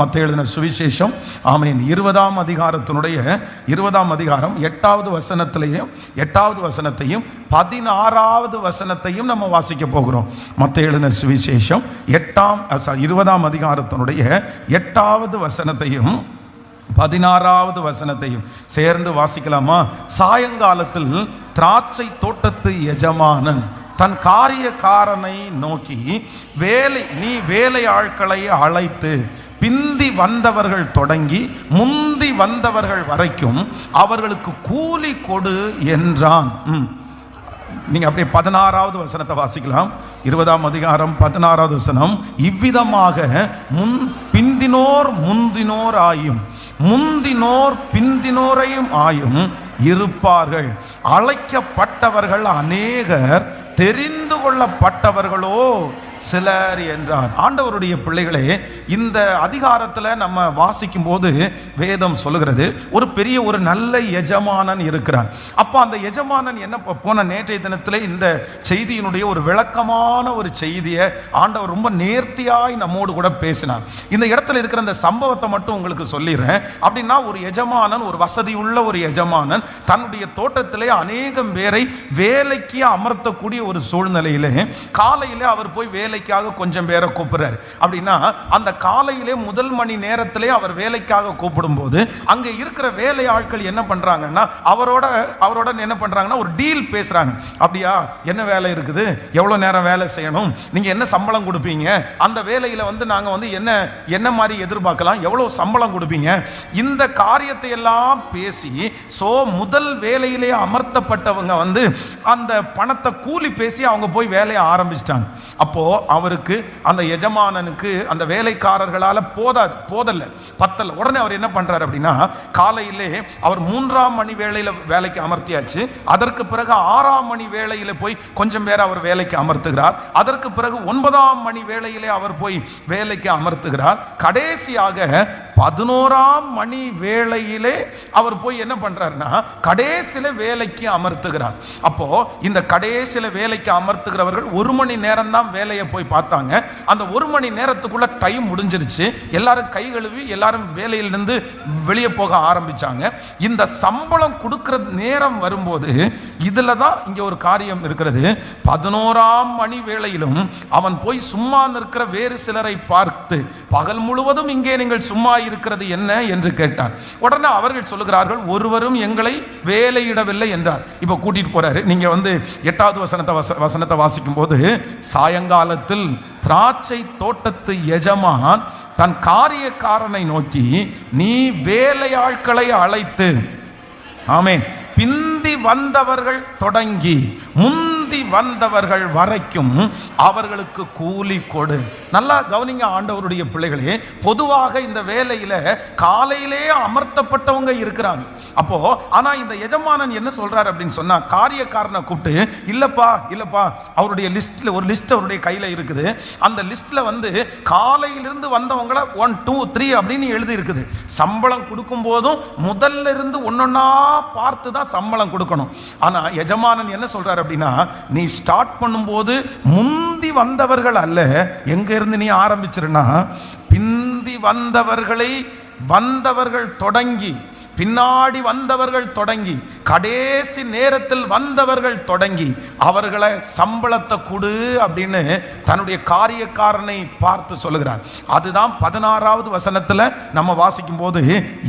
மத்தேயு எழுதின சுவிசேஷம் ஆமென் 20ஆம் அதிகாரத்தினுடைய 20ஆம் அதிகாரம் 8வது வசனத்தையும் 16வது வசனத்தையும் நம்ம வாசிக்க போகிறோம். மத்தேயு எழுதின சுவிசேஷம் 20ஆம் அதிகாரத்தினுடைய 8வது வசனத்தையும் 16வது வசனத்தையும் சேர்ந்து வாசிக்கலாமா? சாயங்காலத்தில் திராட்சை தோட்டத்து எஜமானன் தன் காரியக்காரனை நோக்கி, நீ வேலை ஆட்களை அழைத்து பிந்தி வந்தவர்கள் தொடங்கி முந்தி வந்தவர்கள் வரைக்கும் அவர்களுக்கு கூலி கொடு என்றான். நீங்க அப்படியே 16வது வசனத்தை வாசிக்கலாம். 20ஆம் அதிகாரம் 16வது வசனம், இவ்விதமாக பிந்தினோர் முந்தினோர் ஆயும் முந்தினோர் பிந்தினோரையும் ஆயும் இருப்பார்கள். அழைக்கப்பட்டவர்கள் அநேகர், தெரிந்து கொள்ளப்பட்டவர்களோ சிலர் என்றார். ஆண்டவருடைய பிள்ளைகளே, இந்த அதிகாரத்தில் நம்ம வாசிக்கும் போது வேதம் சொல்லுகிறது, ஒரு நல்ல எஜமானன் இருக்கிறான். அப்போ அந்த எஜமானன் என்ன, போன நேற்றைய தினத்தில் இந்த செய்தியினுடைய ஒரு விளக்கமான ஒரு செய்தியை ஆண்டவர் ரொம்ப நேர்த்தியாய் நம்மோடு கூட பேசினார். இந்த இடத்துல இருக்கிற அந்த சம்பவத்தை மட்டும் உங்களுக்கு சொல்லிடுறேன். அப்படின்னா ஒரு எஜமானன், ஒரு வசதி உள்ள ஒரு எஜமானன் தன்னுடைய தோட்டத்திலே அநேகம் பேரை வேலைக்கு அமர்த்தக்கூடிய ஒரு சூழ்நிலையிலே காலையிலே அவர் போய் வேலைக்காக கொஞ்சம் பேரை கூப்பிடுறாரு. அப்படின்னா அந்த காலையிலே முதல் மணி நேரத்திலே அவர் வேலைக்காக கூப்பிடும் போது அங்கே இருக்கிற வேலை ஆட்கள் என்ன பண்றாங்கன்னா, அவரோட என்ன பண்றாங்கன்னா ஒரு டீல் பேசுறாங்க. அப்படியா, என்ன வேலை இருக்குது, எவ்வளவு நேரம் வேலை செய்யணும், நீங்க என்ன சம்பளம் கொடுப்பீங்க, அந்த வேலையில நாங்க என்ன மாதிரி எதிர்பார்க்கலாம், எவ்வளவு சம்பளம் கொடுப்பீங்க, இந்த காரியத்தை எல்லாம் பேசி முதல் வேலையிலே அமர்த்தப்பட்டவங்க அந்த பணத்தை கூலி பேசி அவங்க போய் வேலையை ஆரம்பிச்சிட்டாங்க. அப்போ அவருக்கு, அந்த எஜமானனுக்கு அந்த வேலைக்காரர்களால போதல்ல, பத்தல்ல. உடனே அவர் என்ன பண்றாரு அப்படின்னா, காலையிலே அவர் 3ஆம் மணி வேளையில வேலைக்கு அமர்த்தியாச்சு. அதற்கு பிறகு 6ஆம் மணி வேளையில போய் கொஞ்சம் பேர் அவர் வேலைக்கு அமர்த்துகிறார். அதற்கு பிறகு 9ஆம் மணி வேளையிலே அவர் போய் வேலைக்கு அமர்த்துகிறார். கடைசியாக 11ஆம் மணி வேளையிலே அவர் போய் என்ன பண்றாருன்னா, கடைசியில வேலைக்கு அமர்த்துகிறார். அப்போ இந்த கடைசியில வேலைக்கு அமர்த்துகிறவர்கள் 1 மணி நேரம் தான் வேலையை போய் பார்த்தாங்க. அந்த 1 மணி நேரத்துக்குள்ள டைம் முடிஞ்சிருச்சு. எல்லாரும் கை கழுவி எல்லாரும் வேலையிலிருந்து வெளியே போக ஆரம்பிச்சாங்க. இந்த சம்பளம் கொடுக்கிற நேரம் வரும்போது இதுல தான் இங்க ஒரு காரியம் இருக்கிறது. 11ஆம் மணி வேளையிலும் அவன் போய் சும்மா நிற்கிற வேறு சிலரை பார்த்து, பகல் முழுவதும் இங்கே நீங்கள் சும்மா இருக்கிறது என்ன என்று கேட்டார். உடனே அவர்கள் சொல்லுகிறார்கள், ஒருவரும் எங்களை வேலையிடவில்லை என்றார். இப்ப கூட்டிட்டு போறாரு. நீங்க 8வது வசனத்தை வாசிக்கும் போது, சாயங்காலத்தில் திராட்சை தோட்டத்து எஜமான் தன் காரியக்காரனை நோக்கி, நீ வேலையாட்களை அழைத்து, ஆமென், பிந்தி வந்தவர்கள் தொடங்கி முந்தி வந்தவர்கள் வரைக்கும் அவர்களுக்கு கூலி கொடு. நல்லா கவனிங்க ஆண்டவருடைய பிள்ளைகளே. பொதுவாக இந்த வேலையில காலையிலே அமர்த்தப்பட்டவங்க இருக்கிறாங்க. அப்போ ஆனா இந்த எஜமானன் என்ன சொல்றாரு அப்படின்னு சொன்னா, காரியக்காரனை கூப்பிட்டு, இல்லப்பா அவருடைய லிஸ்ட்ல ஒரு லிஸ்ட் அவருடைய கையில இருக்குது. அந்த லிஸ்ட்ல காலையிலிருந்து வந்தவங்களை 1 2 3 அப்படின்னு எழுதி இருக்குது. சம்பளம் கொடுக்கும் போதும் முதல்ல இருந்து ஒன்னொன்னா பார்த்து தான் சம்பளம் கொடுக்கணும். ஆனா எஜமானன் என்ன சொல்றாரு அப்படின்னா, நீ ஸ்டார்ட் பண்ணும்போது முந்தி வந்தவர்கள் அல்ல, எங்க இருந்து நீ ஆரம்பிச்சிருனா, பிந்தி வந்தவர்கள் தொடங்கி, பின்னாடி வந்தவர்கள் தொடங்கி, கடைசி நேரத்தில் வந்தவர்கள் தொடங்கி அவர்களை சம்பளத்தை கொடு அப்படின்னு தன்னுடைய காரியக்காரனை பார்த்து சொல்லுகிறார். அதுதான் 16வது வசனத்துல நம்ம வாசிக்கும் போது,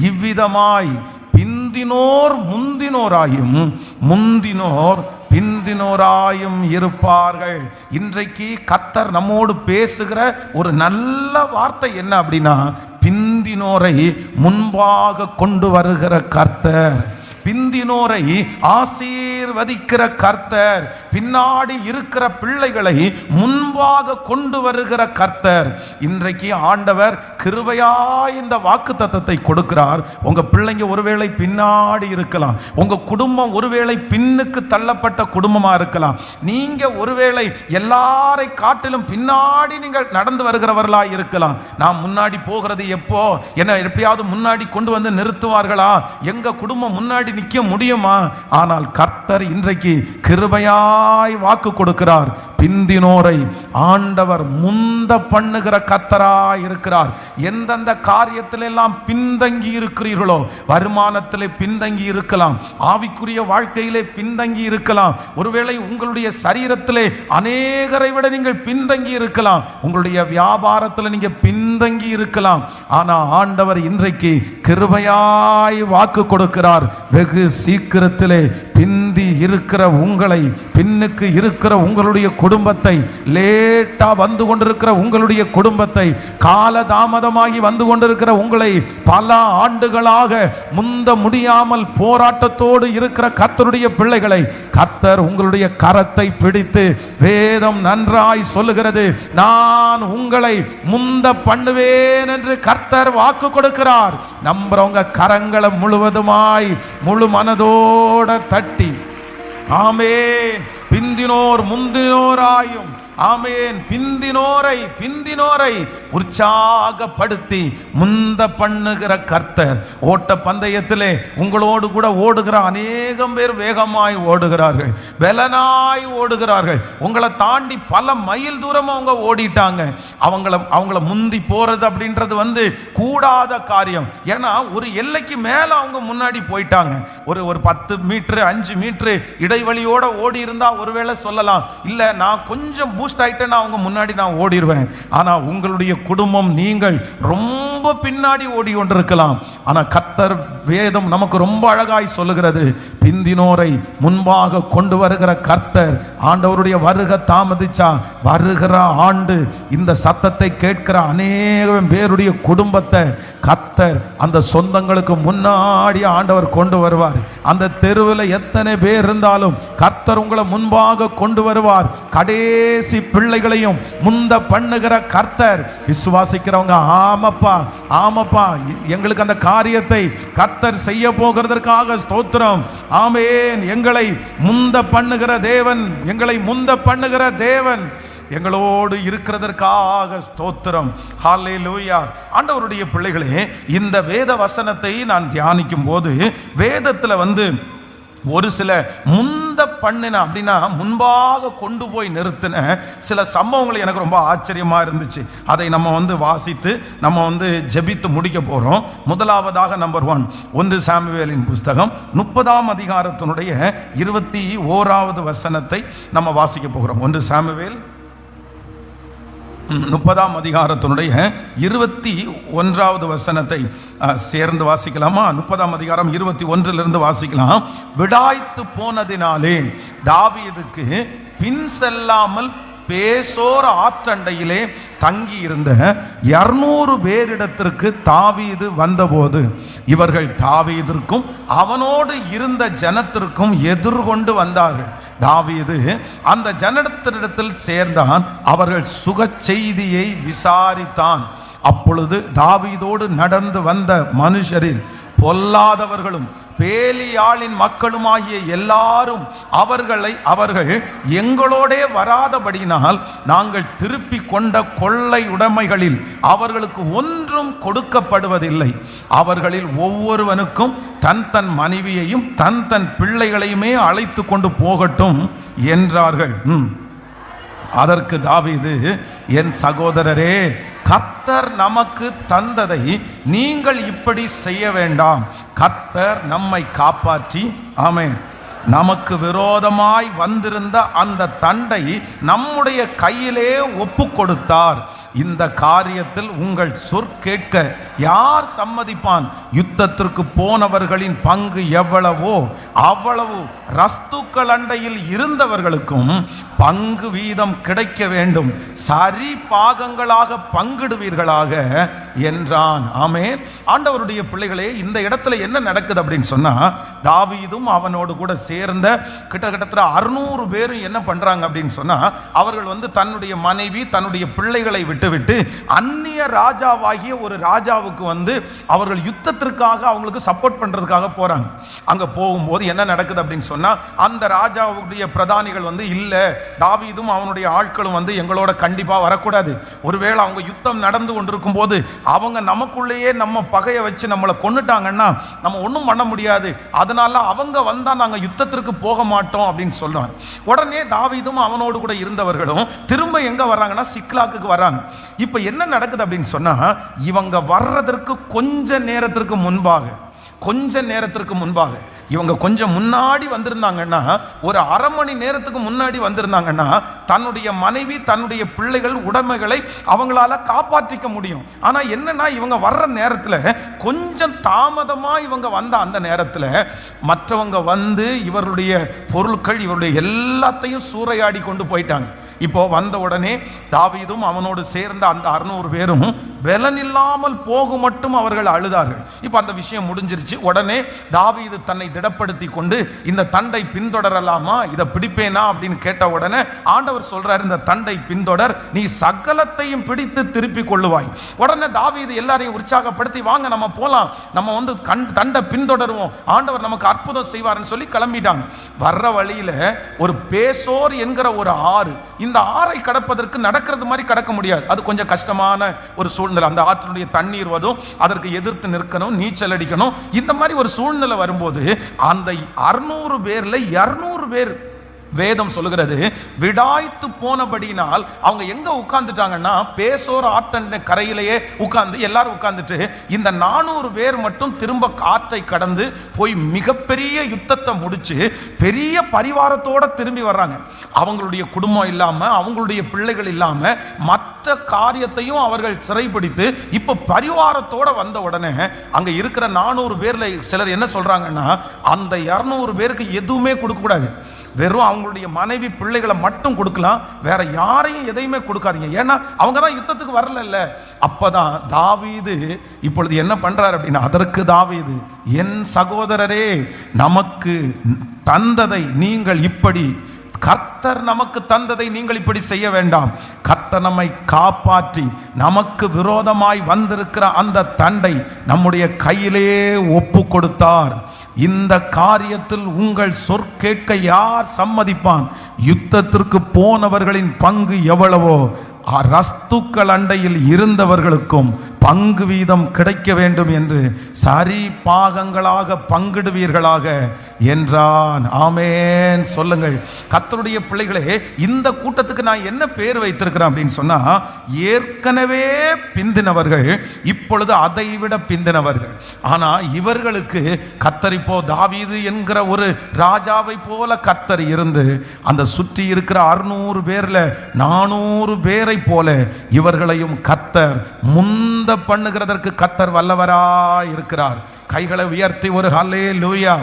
இவ்விதமாய் பிந்தினோர் முந்தினோராயும் முந்தினோர் பிந்தினோராயும் இருப்பார்கள். இன்றைக்கு கர்த்தர் நம்மோடு பேசுகிற ஒரு நல்ல வார்த்தை என்ன அப்படின்னா, பிந்தினோரை முன்பாக கொண்டு வருகிற கர்த்தர், பிந்தினோரை ஆசீர்வதிக்கிற கர்த்தர், பின்னாடி இருக்கிற பிள்ளைகளை முன்பாக கொண்டு வருகிற கர்த்தர். இன்றைக்கு ஆண்டவர் கிருபையா இந்த வாக்குத்தத்தத்தை கொடுக்கிறார். உங்க பிள்ளைங்க ஒருவேளை பின்னாடி இருக்கலாம், உங்க குடும்பம் ஒருவேளை பின்னுக்கு தள்ளப்பட்ட குடும்பமா இருக்கலாம், நீங்க ஒருவேளை எல்லாரை காட்டிலும் பின்னாடி நீங்கள் நடந்து வருகிறவர்களா இருக்கலாம். நான் முன்னாடி போகிறது எப்போ, என்ன எப்படியாவது முன்னாடி கொண்டு வந்து நிறுத்துவார்களா, எங்க குடும்பம் முன்னாடி நிற்க முடியுமா? ஆனால் கர்த்தர் இன்றைக்கு கிருபையா கிருபையாய் வாக்கு கொடுக்கிறார். பிந்தினோரை ஆண்டவர் முந்த பண்ணுகிற கர்த்தராய் இருக்கிறார். எந்தெந்த காரியத்தில் எல்லாம் பின்தங்கி இருக்கிறீர்களோ, வருமானத்திலே பின்தங்கி இருக்கலாம், ஆவிக்குரிய வாழ்க்கையிலே பின்தங்கி இருக்கலாம், ஒருவேளை உங்களுடைய சரீரத்திலே அநேகரை விட நீங்கள் பின்தங்கி இருக்கலாம், உங்களுடைய வியாபாரத்தில் நீங்க பின்தங்கி இருக்கலாம். ஆனா ஆண்டவர் இன்றைக்கு கிருபையாய் வாக்கு கொடுக்கிறார். வெகு சீக்கிரத்திலே பிந்தி இருக்கிற உங்களை, பின்னுக்கு இருக்கிற உங்களுடைய குடும்பத்தை, லேட்டா வந்து கொண்டிருக்கிற உங்களுடைய குடும்பத்தை, காலதாமதமாகி வந்து கொண்டிருக்கிற உங்களை, பல ஆண்டுகளாக முந்த முடியாமல் போராட்டத்தோடு இருக்கிற கர்த்தருடைய பிள்ளைகளை கர்த்தர் உங்களுடைய கரத்தை பிடித்து, வேதம் நன்றாய் சொல்லுகிறது, நான் உங்களை முந்த பண்ணுவேன் என்று கர்த்தர் வாக்கு கொடுக்கிறார். நம்புறவங்க கரங்களை முழுவதுமாய் முழு மனதோட தட்டி ஆமென். பிந்தினோர் முந்தினோராயும், ஆமென். பிந்தினோரை உற்சாகப்படுத்தி முந்த பண்ணுகிற கர்த்தர். ஓட்ட பந்தயத்திலே உங்களோடு கூட ஓடுகிற அநேகம் பேர் வேகமாய் ஓடுகிறார்கள், பலனாய் ஓடுகிறார்கள். உங்களை தாண்டி பல மைல் தூரம் அவங்க ஓடிட்டாங்க. அவங்கள முந்தி போறது அப்படின்றது கூடாத காரியம். ஏன்னா ஒரு எல்லைக்கு மேல அவங்க முன்னாடி போயிட்டாங்க. ஒரு 10 மீட்டர் 5 மீட்டர் இடைவெளியோட ஓடி இருந்தா ஒருவேளை சொல்லலாம், இல்ல நான் கொஞ்சம் பூஸ்ட் ஆயிட்டேன்னா அவங்க முன்னாடி நான் ஓடிடுவேன். ஆனா உங்களுடைய குடும்பம், நீங்கள் ரொம்ப பின்னாடி ஓடி கொண்டிருக்கலாம். ஆனா கர்த்தர் வேதம் நமக்கு ரொம்ப அழகாய் சொல்லுகிறது, பிந்தினோரை முன்பாக கொண்டு வருகிற கர்த்தர். ஆண்டவருடைய வருகை தாமதிச்சா வருகிற ஆண்டு இந்த சத்தத்தை கேட்கிற அநேகம் பேருடைய குடும்பத்தை கர்த்தர் அந்த சொந்தங்களுக்கு முன்னாடி ஆண்டவர் கொண்டு வருவார். அந்த தெருவில் எத்தனை பேர் இருந்தாலும் கர்த்தர் உங்களை முன்பாக கொண்டு வருவார். கடைசி பிள்ளைகளையும் முந்த பண்ணுகிற கர்த்தர். விசுவாசிக்கிறவங்க ஆமப்பா ஆமப்பா, எங்களுக்கு அந்த காரியத்தை கர்த்தர் செய்ய போகிறதற்காக ஸ்தோத்திரம். ஆமென். எங்களை முந்த பண்ணுகிற தேவன், எங்களை முந்த பண்ணுகிற தேவன் எங்களோடு இருக்கிறதற்காக ஸ்தோத்திரம். ஹல்லேலூயா. ஆண்டவருடைய பிள்ளைகளே, இந்த வேத வசனத்தை நான் தியானிக்கும் போது வேதத்தில் ஒரு சில முந்த பண்ணின அப்படின்னா முன்பாக கொண்டு போய் நிறுத்தின சில சம்பவங்கள் எனக்கு ரொம்ப ஆச்சரியமா இருந்துச்சு. அதை நம்ம வாசித்து நம்ம ஜெபித்து முடிக்க போறோம். முதலாவதாக நம்பர் 1 சாமுவேலின் புஸ்தகம் 30ஆம் அதிகாரத்தினுடைய 21வது வசனத்தை நம்ம வாசிக்க போகிறோம். 1 சாமுவேல் 30ஆம் அதிகாரத்தினுடைய 21வது வசனத்தை சேர்ந்து வாசிக்கலாமா? 30ஆம் அதிகாரம் 21 வாசிக்கலாம். விடாய்த்து போனதினாலே தாவீதுக்கு பின் செல்லாமல் பேசோர் ஆற்றண்டையிலே தங்கி இருந்த 200 பேரிடத்திற்கு தாவீது வந்தபோது இவர்கள் தாவீதிற்கும் அவனோடு இருந்த ஜனத்திற்கும் எதிர்கொண்டு வந்தார்கள். தாவீது அந்த ஜனத்தினிடத்தில் சேர்ந்தான், அவர்கள் சுக செய்தியை விசாரித்தான். அப்பொழுது தாவீதோடு நடந்து வந்த மனுஷரில் பொல்லாதவர்களும் பேலியாளின் மக்களுமாகிய எல்லாரும் அவர்கள் எங்களோடே வராதபடியினால் நாங்கள் திருப்பி கொண்ட கொள்ளை உடைமைகளில் அவர்களுக்கு ஒன்றும் கொடுக்கப்படுவதில்லை. அவர்களில் ஒவ்வொருவனுக்கும் தன் மனைவியையும் தன் பிள்ளைகளையுமே அழைத்து கொண்டு போகட்டும் என்றார்கள். அதற்கு தாவீது, என் சகோதரரே, கர்த்தர் நமக்கு தந்ததை நீங்கள் இப்படி செய்ய வேண்டாம். கர்த்தர் நம்மை காப்பாற்றி, ஆமென், நமக்கு விரோதமாய் வந்திருந்த அந்த தண்டை நம்முடைய கையிலே ஒப்பு கொடுத்தார். இந்த காரியத்தில் உங்கள் சொற்கேட்க யார் சம்மதிப்பான்? யுத்தத்திற்கு போனவர்களின் பங்கு எவ்வளவோ அவ்வளவு ரஸ்துக்கள் அண்டையில் இருந்தவர்களுக்கும் பங்கு வீதம் கிடைக்க வேண்டும். சரி பாகங்களாக பங்கிடுவீர்களாக என்றான். ஆமென். ஆண்டவருடைய பிள்ளைகளே, இந்த இடத்துல என்ன நடக்குது அப்படின்னு சொன்னா, தாவீதும் அவனோடு கூட சேர்ந்த கிட்டத்தட்ட 600 பேரும் என்ன பண்றாங்க அப்படின்னு சொன்னா, அவர்கள் தன்னுடைய மனைவி தன்னுடைய பிள்ளைகளை விட்டு விட்டுவிட்டு அந்நிய ராஜாவாகிய ஒரு ராஜாவுக்கு வந்து அவர்கள் யுத்தத்திற்காக அவங்களுக்கு சப்போர்ட் பண்றதுக்காக போறாங்க. அங்க போகும்போது என்ன நடக்குது அப்படின்னு சொன்னா, அந்த ராஜாவுடைய பிரதானிகள் வந்து இல்ல, தாவீதும் அவனுடைய ஆட்களும் வந்து எங்களோட கண்டிப்பா வரக்கூடாது. ஒருவேளை அவங்க யுத்தம் நடந்து கொண்டிருக்கும் போது அவங்க நமக்குள்ளேயே நம்ம பகையை வச்சு நம்மளை கொன்னுட்டாங்கன்னா நம்ம ஒன்றும் பண்ண முடியாது, அதனால அவங்க வந்தா நாங்க யுத்தத்திற்கு போக மாட்டோம் அப்படின்னு சொல்றாங்க. உடனே தாவீதும் அவனோடு கூட இருந்தவர்களும் திரும்ப எங்க வர்றாங்கன்னா சிக்லாக்கு வர்றாங்க. இப்ப என்ன நடக்குது அப்படின்னு சொன்னா, இவங்க வர்றதற்கு கொஞ்ச நேரத்திற்கு முன்பாக இவங்க கொஞ்சம் முன்னாடி வந்திருந்தாங்கன்னா, ஒரு அரை மணி நேரத்துக்கு முன்னாடி வந்திருந்தாங்கன்னா தன்னுடைய மனைவி தன்னுடைய பிள்ளைகள் உடைமைகளை அவங்களால காப்பாற்றிக்க முடியும். ஆனா என்னன்னா, இவங்க வர்ற நேரத்தில் கொஞ்சம் தாமதமா இவங்க வந்த அந்த நேரத்தில் மற்றவங்க வந்து இவருடைய பொருட்கள் இவருடைய எல்லாத்தையும் சூறையாடி கொண்டு போயிட்டாங்க. இப்போ வந்த உடனே தாவீதும் அவனோடு சேர்ந்த அந்த 600 பேரும் பலனில்லாமல் போக மட்டும் அவர்கள் அழுதார்கள். இப்போ அந்த விஷயம் முடிஞ்சிருச்சு. உடனே தாவீது தன்னை திடப்படுத்தி கொண்டு இந்த தண்டை பின்தொடரலாமா, இதை பிடிப்பேனா அப்படின்னு கேட்ட உடனே ஆண்டவர் சொல்றாரு, இந்த தண்டை பின்தொடர், நீ சகலத்தையும் பிடித்து திருப்பி கொள்ளுவாய். உடனே தாவீது எல்லாரையும் உற்சாகப்படுத்தி வாங்க நம்ம போலாம், நம்ம வந்து தண்டை பின்தொடருவோம், ஆண்டவர் நமக்கு அற்புதம் செய்வார்னு சொல்லி கிளம்பிட்டாங்க. வர்ற வழியில ஒரு பேசோர் என்கிற ஒரு ஆறு, இந்த ஆறை கடப்பதற்கு நடக்கிறது மாதிரி கடக்க முடியாது, அது கொஞ்சம் கஷ்டமான ஒரு சூழ்நிலை. அந்த ஆற்றினுடைய தண்ணீர் வரும், அதற்கு எதிர்த்து நிற்கணும், நீச்சல் அடிக்கணும். இந்த மாதிரி ஒரு சூழ்நிலை வரும்போது அந்த 600 பேர்ல 200 பேர் வேதம் சொல்லுகிறது விடாய்த்து போனபடினால் அவங்க எங்க உட்கார்ந்துட்டாங்கன்னா, பேசோர் ஆற்றின் கரையிலேயே உட்கார்ந்து எல்லாரும் உட்கார்ந்துட்டு இந்த 400 பேர் மட்டும் திரும்ப ஆற்றை கடந்து போய் மிகப்பெரிய யுத்தத்தை முடிச்சு பெரிய பரிவாரத்தோட திரும்பி வர்றாங்க. அவங்களுடைய குடும்பம் இல்லாம, அவங்களுடைய பிள்ளைகள் இல்லாம, மற்ற காரியத்தையும் அவர்கள் சிறைப்பிடித்து இப்ப பரிவாரத்தோட வந்த உடனே அங்க இருக்கிற 400 பேர்ல சிலர் என்ன சொல்றாங்கன்னா, அந்த 200 பேருக்கு எதுவுமே கொடுக்க கூடாது, வெறும் அவங்களுடைய மனைவி பிள்ளைகளை மட்டும் கொடுக்கலாம், வேற யாரையும் எதையுமே கொடுக்காதீங்க, ஏன்னா அவங்க தான் யுத்தத்துக்கு வரல. அப்பதான் தாவீது இப்பொழுது என்ன பண்றாரு அப்படின்னா, அதற்கு தாவீது, என் சகோதரரே, நமக்கு தந்ததை நீங்கள் இப்படி, கர்த்தர் நமக்கு தந்ததை நீங்கள் இப்படி செய்ய வேண்டாம், கர்த்தர் நம்மை காப்பாற்றி நமக்கு விரோதமாய் வந்திருக்கிற அந்த தண்டை நம்முடைய கையிலே ஒப்பு கொடுத்தார். இந்த காரியத்தில் உங்கள் சொற்கேட்க யார் சம்மதிப்பான்? யுத்தத்திற்கு போனவர்களின் பங்கு எவ்வளவோ ரஸ்துக்கள் அண்டையில் இருந்தவர்களுக்கும் பங்கு வீதம் கிடைக்க வேண்டும் என்று சரி பாகங்களாக பங்கிடுவீர்களாக என்றான். ஆமேன் சொல்லுங்கள். கர்த்தருடைய பிள்ளைகளே, இந்த கூட்டத்துக்கு நான் என்ன பேர் வைத்திருக்கிறேன் அப்படின்னு சொன்னா, ஏற்கனவே பிந்தினவர்கள், இப்பொழுது அதைவிட பிந்தினவர்கள். ஆனா இவர்களுக்கு கர்த்தர் இப்போ தாவீது என்கிற ஒரு ராஜாவை போல கர்த்தர் இருந்து அந்த சுற்றி இருக்கிற 600 பேர்ல 400 பேரை போல இவர்களையும் கர்த்தர் முந்த பண்ணுகிறதற்கு கர்த்தர் வல்லவராய் இருக்கிறார். கைகளை உயர்த்தி ஒரு ஹல்லேலூயா,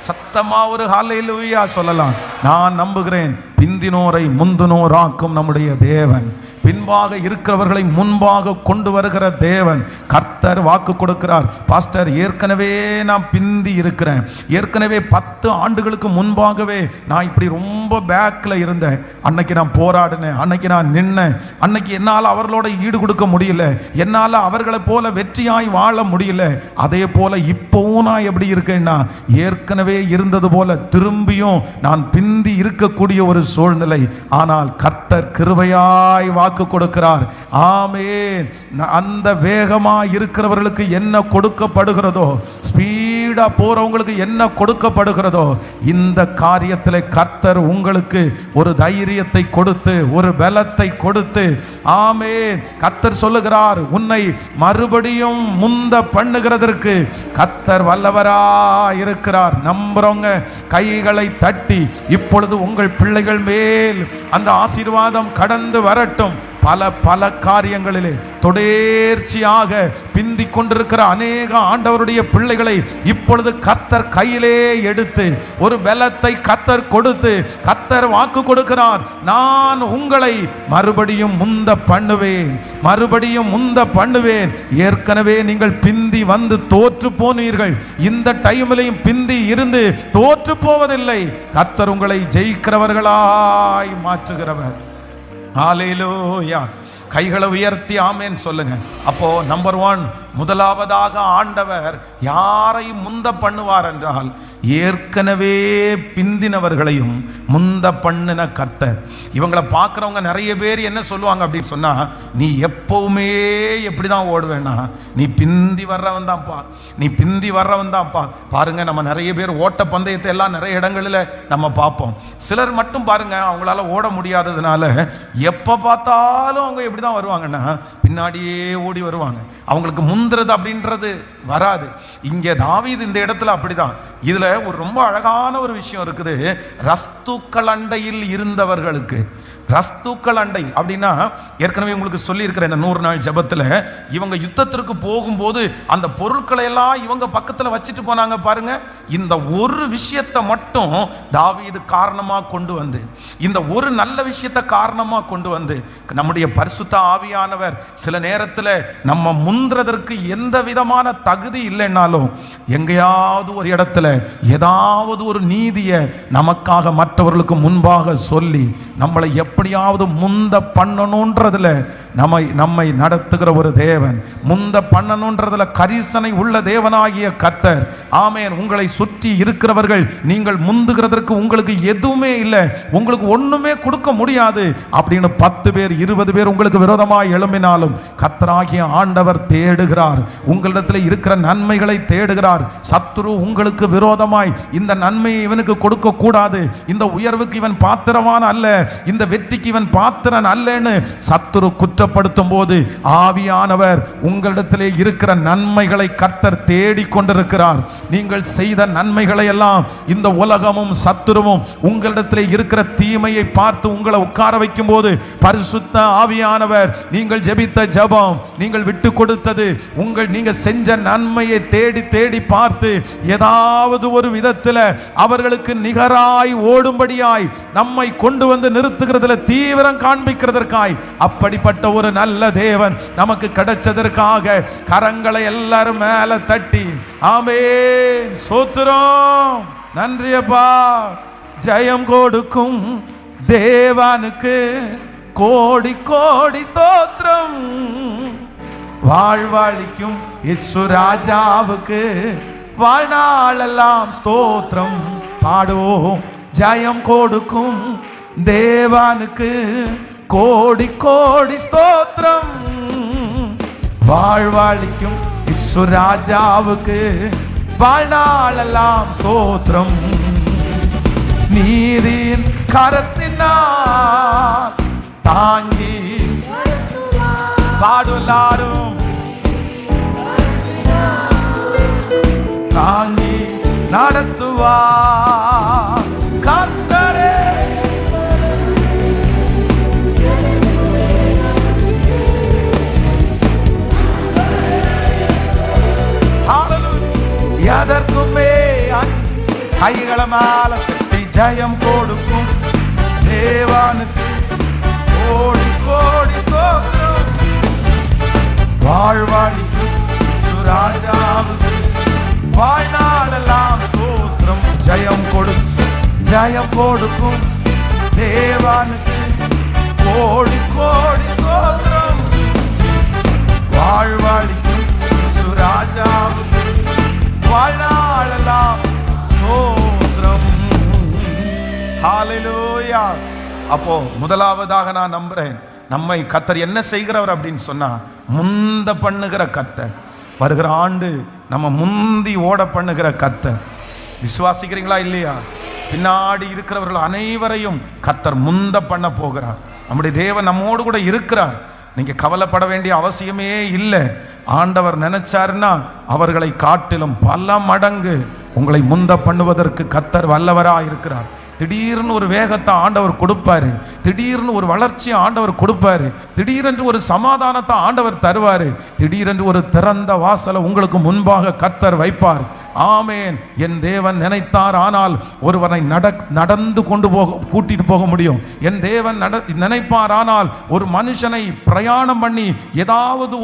சத்தமா ஒரு ஹல்லேலூயா சொல்லலாம். நான் நம்புகிறேன், பிந்தினோரை முந்தினோராக்கும் நம்முடைய தேவன், பின்பாக இருக்கிறவர்களை முன்பாக கொண்டு வருகிற தேவன். கர்த்தர் வாக்கு கொடுக்கிறார், பாஸ்டர் ஏற்கனவே நான் பிந்தி இருக்கிறேன், ஏற்கனவே 10 ஆண்டுகளுக்கு முன்பாகவே நான் இப்படி ரொம்ப பேக்ல இருந்தேன், அன்னைக்கு நான் போராடினேன், அன்னைக்கு நான் நின்னேன், அன்னைக்கு என்னால் அவர்களோட ஈடு கொடுக்க முடியல, என்னால் அவர்களை போல வெற்றியாய் வாழ முடியல, அதே போல இப்போவும் நான் எப்படி இருக்கேன்னா ஏற்கனவே இருந்தது போல திரும்பியும் நான் பிந்தி இருக்கக்கூடிய ஒரு சூழ்நிலை. ஆனால் கர்த்தர் கிருபையாய் வாக்கு கொடுக்கிறார். ஆமென். அந்த வேகமா இருக்கிறவர்களுக்கு என்ன கொடுக்கப்படுகிறதோ, ஸ்பீடா போறவங்களுக்கு என்ன கொடுக்கப்படுகிறதோ, இந்த காரியத்தில் கர்த்தர் உங்களுக்கு ஒரு தைரியத்தை கொடுத்து ஒரு பலத்தை கொடுத்து, ஆமென், கர்த்தர் சொல்லுகிறார், உன்னை மறுபடியும் முந்த பண்ணுகிறதற்கு கர்த்தர் வல்லவராய் இருக்கிறார். நம்புறவங்க கைகளை தட்டி இப்பொழுது உங்கள் பிள்ளைகள் மேல் அந்த ஆசீர்வாதம் கடந்து வரட்டும். பல காரியங்களிலே தொடர்ச்சியாக பிந்தி கொண்டிருக்கிற அநேக ஆண்டவருடைய பிள்ளைகளை இப்பொழுது கர்த்தர் கையிலே எடுத்து ஒரு பலத்தை கர்த்தர் கொடுத்து, கர்த்தர் வாக்கு கொடுக்கிறார், நான் உங்களை மறுபடியும் முந்த பண்ணுவேன், மறுபடியும் முந்த பண்ணுவேன். ஏற்கனவே நீங்கள் பிந்தி வந்து தோற்று போனீர்கள், இந்த டைமிலையும் பிந்தி இருந்து தோற்று போவதில்லை. கர்த்தர் உங்களை ஜெயிக்கிறவர்களாய் மாற்றுகிறவர். ஹல்லேலூயா. கைகளை உயர்த்தி ஆமேன் சொல்லுங்க. அப்போ நம்பர் 1, முதலாவதாக ஆண்டவர் யாரையும் முந்த பண்ணுவார் என்றால் ஏற்கனவே பிந்தினவர்களையும் முந்த பண்ணின கர்த்தர். இவங்களை பார்க்குறவங்க நிறைய பேர் என்ன சொல்லுவாங்க அப்படின்னு சொன்னா, நீ எப்பவுமே எப்படி தான் ஓடுவேன்னா நீ பிந்தி வர்றவன் தான்ப்பா, நீ பிந்தி வர்றவன் தான்ப்பா. பாருங்க, நம்ம நிறைய பேர் ஓட்ட பந்தயத்தை எல்லாம் நிறைய இடங்களில் நம்ம பார்ப்போம். சிலர் மட்டும் பாருங்க, அவங்களால ஓட முடியாததுனால எப்போ பார்த்தாலும் அவங்க எப்படி தான் வருவாங்கன்னா பின்னாடியே ஓடி வருவாங்க. அவங்களுக்கு முந்துறது அப்படின்றது வராது. இங்கே தாவீது இந்த இடத்துல அப்படிதான். இதுல ஒரு ரொம்ப அழகான ஒரு விஷயம் இருக்குது. ரஸ்துக்கள் அண்டையில் இருந்தவர்களுக்கு, ரஸ்துக்கள் அண்டை அப்படின்னா ஏற்கனவே உங்களுக்கு சொல்லி இருக்கிற இந்த 100 நாள் ஜெபத்துல இவங்க யுத்தத்திற்கு போகும்போது அந்த பொருட்களை எல்லாம் இவங்க பக்கத்துல வச்சுட்டு போனாங்க பாருங்க. இந்த ஒரு விஷயத்தை மட்டும் தாவீது காரணமா கொண்டு வந்து, இந்த ஒரு நல்ல விஷயத்தை காரணமா கொண்டு வந்து, நம்முடைய பரிசுத்த ஆவியானவர் சில நேரத்துல நம்ம முந்துறதற்கு எந்த விதமான தகுதி இல்லைன்னாலும் எங்கேயாவது ஒரு இடத்துல ஏதாவது ஒரு நீதியை நமக்காக மற்றவர்களுக்கு முன்பாக சொல்லி நம்மளை எப்படியாவது முந்த பண்ணணுன்றதுல நம்மை நடத்துகிற ஒரு தேவன், முந்த பண்ணணுன்றதுல கரிசனை உள்ள தேவனாகிய கர்த்தர். ஆமென். உங்களை சுற்றி இருக்கிறவர்கள் நீங்கள் முந்துகிறதற்கு உங்களுக்கு எதுவுமே இல்லை, உங்களுக்கு ஒண்ணுமே கொடுக்க முடியாது அப்படின்னு 10 பேர் 20 பேர் உங்களுக்கு விரோதமாய் எழும்பினாலும் கர்த்தராகிய ஆண்டவர் தேடுகிறார், உங்களிடத்தில் இருக்கிற நன்மைகளை தேடுகிறார். சத்துரு உங்களுக்கு விரோதமாய் இந்த நன்மையை இவனுக்கு கொடுக்க கூடாது, இந்த உயர்வுக்கு இவன் பாத்திரமான அல்ல, இந்த வெற்றிக்கு இவன் பாத்திரன் அல்லன்னு சத்துரு குற்றப்படுத்தும் போது ஆவியானவர் உங்களிடத்திலே இருக்கிற நன்மைகளை கர்த்தர் தேடிக் கொண்டிருக்கிறார். நீங்கள் செய்த நன்மைகளை எல்லாம் இந்த உலகமும் சத்துருவும் உங்களிடத்திலே இருக்கிற தீமையை பார்த்து உங்களை உட்கார வைக்கும் போது பரிசுத்த ஆவியானவர் நீங்கள் ஜெபித்த ஜெபம், நீங்கள் விட்டு கொடுத்தது, நீங்க செஞ்ச நன்மையை தேடி தேடி பார்த்து ஏதாவது ஒரு விதத்தில் அவர்களுக்கு நிகராய் ஓடும்படியாய் நம்மை கொண்டு வந்து நிறுத்துகிறதுல தீவிரம் காண்பிக்கிறதற்காய் அப்படிப்பட்ட ஒரு நல்ல தேவன் நமக்கு கிடைச்சதற்காக கரங்களை எல்லாரும் மேல தட்டி ஆமென் ஸ்தோத்திரம், நன்றி அப்பா. ஜெயம் கொடுக்கும் தேவனுக்கு கோடி கோடி ஸ்தோத்திரம், வாழ்வழிக்கும் இயேசு ராஜாவுக்கு வாழ்நாளெல்லாம் ஸ்தோத்திரம் பாடுவோம். ஜெயம் கொடுக்கும் தேவனுக்கு கோடி கோடி ஸ்தோத்திரம், வாழ்வழிக்கும் இயேசு ராஜாவுக்கு வாழ்நாளெல்லாம் ஸ்தோத்திரம். நீதியின் கரத்தினால் தாங்கி பாடுலாரும் தாங்கி நடத்துவார் கர்த்தரே. எதற்குமே கைகளை மேல தட்டி ஜெயம் கொடுக்கும் தேவனுக்கு கோடி கோடி ஸ்தோத்திரம், வாழ்வழிக்கும் சுராஜாவுக்கு வாழ்நாளெல்லாம் ஸ்தோத்திரம். ஜெயம் கொடுக்கும் தேவனுக்கு கோடி கோடி ஸ்தோத்திரம், வாழ்வழிக்கும் சுராஜாவுக்கு வாழ்நாளெல்லாம் ஸ்தோத்திரம். ஹல்லேலூயா. அப்போ முதலாவதாக நான் நம்புறேன், நம்மை கர்த்தர் என்ன செய்கிறவர் அப்படின்னு சொன்னா முந்த பண்ணுகிற கர்த்தர். வருகிற ஆண்டு நம்ம முந்தி ஓட பண்ணுகிற கர்த்தர். விசுவாசிக்கிறீங்களா இல்லையா? பின்னாடி இருக்கிறவர்கள் அனைவரையும் கர்த்தர் முந்த பண்ண போகிறார். நம்முடைய தேவன் நம்மோடு கூட இருக்கிறார். நீங்க கவலைப்பட வேண்டிய அவசியமே இல்லை. ஆண்டவர் நினைச்சாருன்னா அவர்களை காட்டிலும் பல மடங்கு உங்களை முந்த பண்ணுவதற்கு கர்த்தர் வல்லவராக இருக்கிறார். திடீர்னு ஒரு வேகத்தை ஆண்டவர் கொடுப்பாரு, திடீர்னு ஒரு வளர்ச்சியை ஆண்டவர் கொடுப்பாரு, திடீரென்று ஒரு சமாதானத்தை ஆண்டவர் தருவாரு, திடீரென்று ஒரு திறந்த வாசலை உங்களுக்கு முன்பாக கர்த்தர் வைப்பார். ஆமேன். என் தேவன் நினைத்தார் ஆனால் ஒருவரை நடந்து கொண்டு கூட்டிட்டு போக முடியும். என் தேவன் நினைப்பார் ஆனால் ஒரு மனுஷனை பிரயாணம் பண்ணி ஏதாவது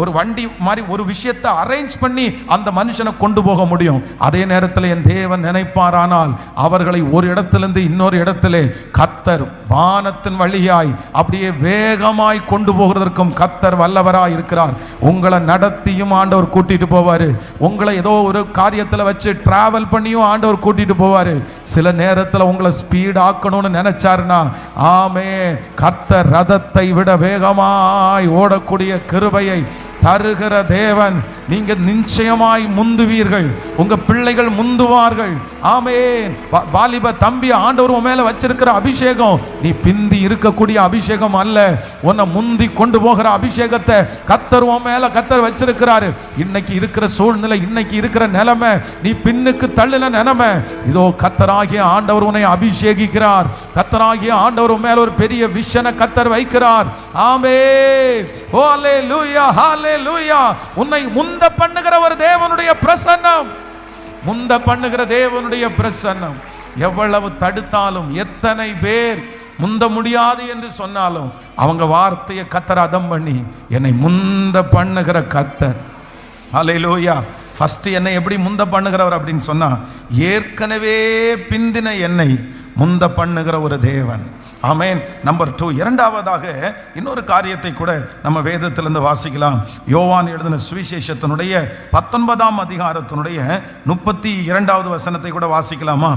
ஒரு வண்டி மாதிரி ஒரு விஷயத்தை அரேஞ்ச் பண்ணி அந்த மனுஷனை கொண்டு போக முடியும். அதே நேரத்தில் என் தேவன் நினைப்பாரானால் அவர்களை ஒரு இடத்திலிருந்து இன்னொரு இடத்திலே கர்த்தர் வானத்தின் வழியாய் அப்படியே வேகமாய் கொண்டு போகிறதற்கும் கர்த்தர் வல்லவராய் இருக்கிறார். உங்களை நடத்தியும் ஆண்டவர் கூட்டிட்டு போவாரு. உங்களை ஏதோ ஒரு காரியத்தில் வச்சு டிராவல் பண்ணியும் ஆண்டவர் கூட்டிட்டு போவாரு. சில நேரத்தில் உங்களை ஸ்பீட் ஆக்கணும்னு நினைச்சாருன்னா கர்த்தர் ரதத்தை விட வேகமாய் ஓடக்கூடிய கிருபையை தருகிற தேவன். நீங்க நிச்சயமாய் முந்துவீர்கள். உங்க பிள்ளைகள் முந்துவார்கள். ஆமென். வாலிப தம்பி, ஆண்டவர் உன் மேல வச்சிருக்கிற அபிஷேகம் நீ பிந்தி இருக்கக்கூடிய அபிஷேகம் அல்ல. உன்னை முந்தி கொண்டு போகிற அபிஷேகத்தை கர்த்தர் உன் மேல வச்சிருக்கிறாரு. இன்னைக்கு இருக்கிற சூழ்நிலை, இன்னைக்கு இருக்கிற நிலைமை, நீ பின்னுக்கு தள்ளின நிலைமை, இதோ கர்த்தராகிய ஆண்டவர் உன்னை அபிஷேகிக்கிறார். கர்த்தராகிய ஆண்டவர் உன் மேல ஒரு பெரிய விஷனை கர்த்தர் வைக்கிறார். ஆமென். ஓ அல்லேலூயா, ஹல்லேலூயா. உன்னை முந்த பண்ணுகிற ஒரு தேவனுடைய பிரசன்னம், முந்த பண்ணுகிற தேவனுடைய பிரசன்னம். எவ்வளவு தடுத்தாலும், எத்தனை பேர் முந்த முடியாது என்று சொன்னாலும், அவங்க வார்த்தையை கர்த்தர் அதம் பண்ணி என்னை முந்த பண்ணுகிற கர்த்தர். ஹல்லேலூயா. ஃபர்ஸ்ட் என்னை எப்படி முந்த பண்ணுகிறவர் அப்படின்னு சொன்னா, ஏற்கனவே பிந்தின என்னை முந்த பண்ணுகிற ஒரு தேவன். ஆமென். நம்பர் 2, இரண்டாவதாக இன்னொரு காரியத்தை கூட நம்ம வேதத்திலிருந்து வாசிக்கலாம். யோவான் எழுதின சுவிசேஷத்தினுடைய 19ஆம் அதிகாரத்தினுடைய 32வது வசனத்தை கூட வாசிக்கலாமா?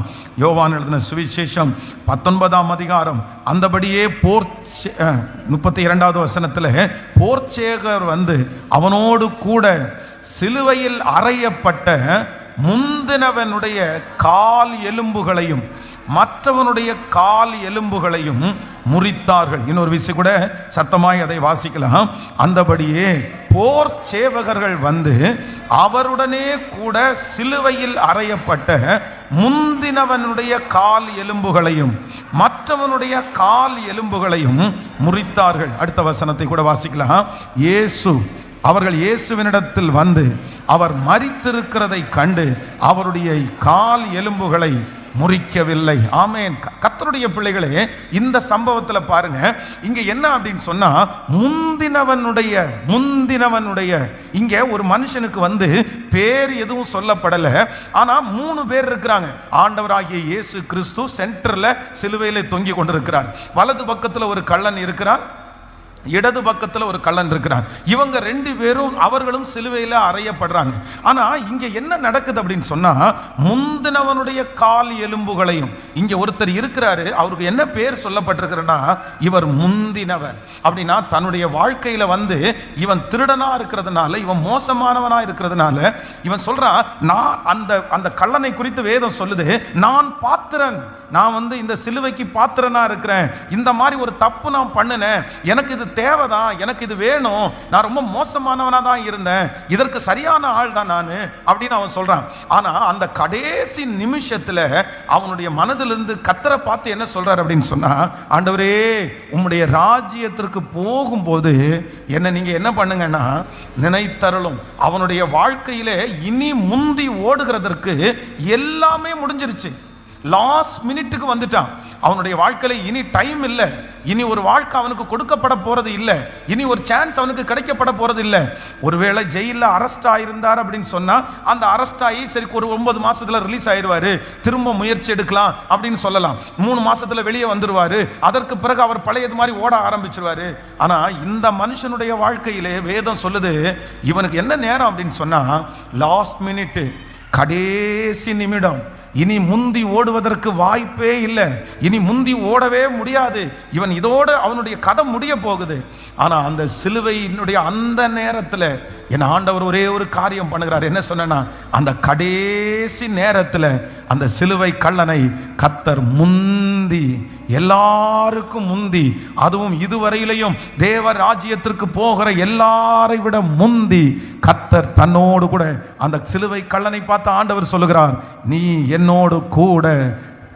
யோவான் எழுதின சுவிசேஷம் 19ஆம் அதிகாரம். அந்தபடியே 32வது வசனத்தில் போர்ச்சேகர் வந்து அவனோடு கூட சிலுவையில் அறையப்பட்ட முந்தினவனுடைய கால் எலும்புகளையும் மற்றவனுடைய கால் எலும்புகளையும் முறித்தார்கள். இன்னொரு விஷயம் கூட சத்தமாய் அதை வாசிக்கலாம். அந்தபடியே போர் சேவகர்கள் வந்து அவருடனே கூட சிலுவையில் அறையப்பட்ட முந்தினவனுடைய கால் எலும்புகளையும் மற்றவனுடைய கால் எலும்புகளையும் முறித்தார்கள். அடுத்த வசனத்தை கூட வாசிக்கலாம். அவர்கள் இயேசுவினிடத்தில் வந்து அவர் மரித்திருக்கிறதை கண்டு அவருடைய கால் எலும்புகளை முறிக்கவில்லை. ஆமென். கர்த்தருடைய பிள்ளைகளே, இந்த சம்பவத்தில் பாருங்க, இங்க என்ன அப்படின்னு சொன்னா, முந்தினவனுடைய இங்க ஒரு மனுஷனுக்கு வந்து பேர் எதுவும் சொல்லப்படல. ஆனா 3 பேர் இருக்கிறாங்க. ஆண்டவராகிய இயேசு கிறிஸ்து சென்டர்ல சிலுவையிலே தொங்கி கொண்டிருக்கிறார். வலது பக்கத்தில் ஒரு கள்ளன் இருக்கிறார், இடது பக்கத்தில் ஒரு கள்ளன் இருக்கிறார். இவங்க 2 பேரும் அவர்களும் சிலுவையில் அறையப்படுறாங்க. ஆனா இங்க என்ன நடக்குது அப்படின்னு சொன்னா, முந்தினவனுடைய கால் எலும்புகளையும், இங்க ஒருத்தர் இருக்கிறாரு, அவருக்கு என்ன பேர் சொல்லப்பட்டிருக்கிறன்னா, இவர் முந்தினவர். அப்படின்னா தன்னுடைய வாழ்க்கையில வந்து இவன் திருடனா இருக்கிறதுனால, இவன் மோசமானவனா இருக்கிறதுனால இவன் சொல்றான், நான் அந்த கள்ளனை குறித்து வேதம் சொல்லுது, நான் பாத்திரன், நான் வந்து இந்த சிலுவைக்கு பாத்திரனா இருக்கிறேன், இந்த மாதிரி ஒரு தப்பு நான் பண்ணினேன், எனக்கு இது தேவைதான், எனக்கு இது வேணும், நான் ரொம்ப மோசமானவனா தான் இருந்தேன், இதற்கு சரியான ஆள் தான் நான் அப்படின்னு அவன் சொல்றான். ஆனா அந்த கடைசி நிமிஷத்துல அவனுடைய மனதிலிருந்து கர்த்தரை பார்த்து என்ன சொல்றாரு அப்படின்னு சொன்னா, ஆண்டவரே, உம்முடைய ராஜ்யத்திற்கு போகும்போது என்ன நீங்க என்ன பண்ணுங்கன்னா நினைத்தருளும். அவனுடைய வாழ்க்கையிலே இனி முந்தி ஓடுகிறதற்கு எல்லாமே முடிஞ்சிருச்சு. லாஸ்ட் மினிட்டுக்கு வந்துட்டான். அவனுடைய வாழ்க்கையில இனி டைம் இல்லை, இனி ஒரு வாழ்க்கை அவனுக்கு கொடுக்கப்பட போறது இல்லை, இனி ஒரு சான்ஸ் அவனுக்கு கிடைக்கப்பட போறது இல்லை. ஒருவேளை ஜெயிலில் அரெஸ்ட் ஆயிருந்தார் அப்படின்னு சொன்னா, அந்த அரெஸ்ட் ஆகி சரி ஒரு 9 மாசத்துல ரிலீஸ் ஆயிடுவாரு, திரும்ப முயற்சி எடுக்கலாம் அப்படின்னு சொல்லலாம். 3 மாசத்துல வெளியே வந்துருவாரு, அதற்கு பிறகு அவர் பழையது மாதிரி ஓட ஆரம்பிச்சிருவாரு. ஆனா இந்த மனுஷனுடைய வாழ்க்கையிலே வேதம் சொல்லுது, இவனுக்கு என்ன நேரம் அப்படின்னு சொன்னா, லாஸ்ட் மினிட், கடைசி நிமிடம். இனி முந்தி ஓடுவதற்கு வாய்ப்பே இல்லை, இனி முந்தி ஓடவே முடியாது, இவன் இதோடு அவனுடைய கதை முடிய போகுது. ஆனா அந்த சிலுவையினுடைய அந்த நேரத்தில் என் ஆண்டவர் ஒரே ஒரு காரியம் பண்ணுகிறார். என்ன சொன்னா, அந்த கடைசி நேரத்தில் அந்த சிலுவை கள்ளனை கர்த்தர் முந்தி, எல்லாருக்கும் முந்தி, அதுவும் இதுவரையிலையும் தேவ ராஜ்யத்திற்கு போகிற எல்லாரை விட முந்தி கர்த்தர் தன்னோடு கூட அந்த சிலுவை கள்ளனை பார்த்து ஆண்டவர் சொல்லுகிறார், நீ என்னோடு கூட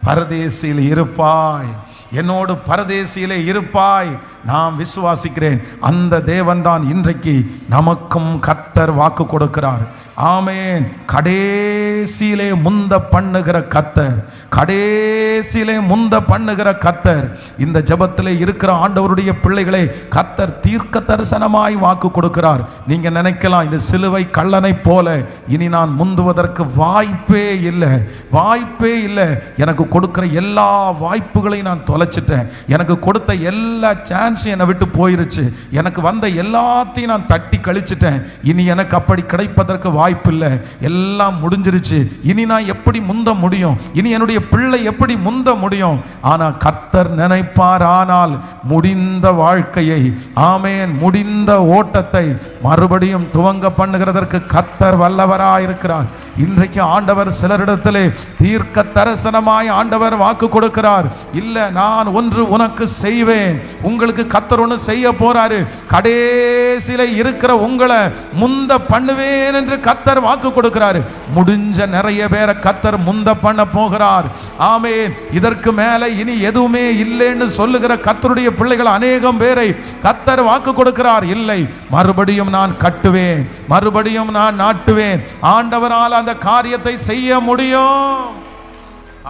பரதேசியில் இருப்பாய், என்னோடு பரதேசியிலே இருப்பாய், நான் விசுவாசிக்கிறேன். அந்த தேவன்தான் இன்றைக்கு நமக்கும் கர்த்தர் வாக்கு கொடுக்கிறார். ஆமென். கடைசி கடைசியிலே முந்த பண்ணுகிற கர்த்தர், கடைசியிலே முந்த பண்ணுகிற கர்த்தர். இந்த ஜெபத்திலே இருக்கிற ஆண்டவருடைய பிள்ளைகளை கர்த்தர் தீர்க்க தரிசனமாய் வாக்கு கொடுக்கிறார். நீங்க நினைக்கலாம், இந்த சிலுவை கள்ளனை போல இனி நான் முந்துவதற்கு வாய்ப்பே இல்லை, வாய்ப்பே இல்லை. எனக்கு கொடுக்கிற எல்லா வாய்ப்புகளையும் நான் தொலைச்சிட்டேன், எனக்கு கொடுத்த எல்லா சான்ஸும் என்னை விட்டு போயிருச்சு, எனக்கு வந்த எல்லாத்தையும் நான் தட்டி கழிச்சிட்டேன், இனி எனக்கு அப்படி கிடைப்பதற்கு வாய்ப்பு இல்லை, எல்லாம் முடிஞ்சிருச்சு, இனி நான் எப்படி முந்த முடியும், இனி என்னுடைய பிள்ளை எப்படி முந்த முடியும்? ஆனா கர்த்தர் நினைப்பார், ஆனால் முடிந்த வாழ்க்கையை, ஆமென், முடிந்த ஓட்டத்தை மறுபடியும் துவங்க பண்ணுகிறதற்கு கர்த்தர் வல்லவராயிருக்கிறார். இன்றைக்கு ஆண்டவர் சிலரிடத்திலே தீர்க்க தரிசனமாய் ஆண்டவர் வாக்கு கொடுக்கிறார். இல்ல, நான் ஒன்று உனக்கு செய்வேன், உங்களுக்கு கர்த்தர் ஒன்று செய்ய போறாரு, கடைசியில இருக்கிற உங்களை முந்த பண்ணுவேன் என்று கர்த்தர் வாக்கு கொடுக்கிறாரு. முடிஞ்ச நிறைய பேரை கர்த்தர் முந்த பண்ண போகிறார். ஆமென். இதற்கு மேல இனி எதுவுமே இல்லைன்னு சொல்லுகிற கர்த்தருடைய பிள்ளைகள் அநேகம் பேரை கர்த்தர் வாக்கு கொடுக்கிறார். இல்லை, மறுபடியும் நான் கட்டுவேன், மறுபடியும் நான் நாட்டுவேன், ஆண்டவரால் அந்த காரியத்தை செய்ய முடியும்.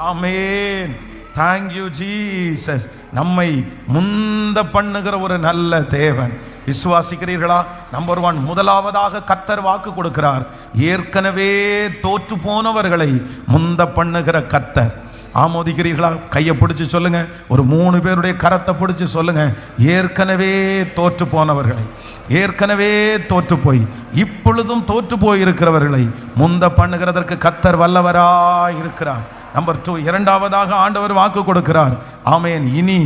ஆமென். Thank you Jesus. நம்மை முந்த பண்ணுகிற ஒரு நல்ல தேவன். விசுவாசிக்கிறீர்களா? நம்பர் 1, முதலாவதாக கர்த்தர் வாக்கு கொடுக்கிறார். ஏற்கனவே தோற்று போனவர்களை முந்த பண்ணுகிற கர்த்தர். ஆமோதிக்கிறீர்களா? கையை பிடிச்சு சொல்லுங்க, ஒரு 3 பேருடைய கரத்தை பிடிச்சு சொல்லுங்க, ஏற்கனவே தோற்று போனவர்களை, ஏற்கனவே தோற்று போய் இப்பொழுதும் தோற்று போயிருக்கிறவர்களை முந்த பண்ணுகிறதற்கு கர்த்தர் வல்லவராய் இருக்கிறார். நம்பர் 2, இரண்டாவதாக ஆண்டவர் வாக்கு கொடுக்கிறார். ஆமென். இனி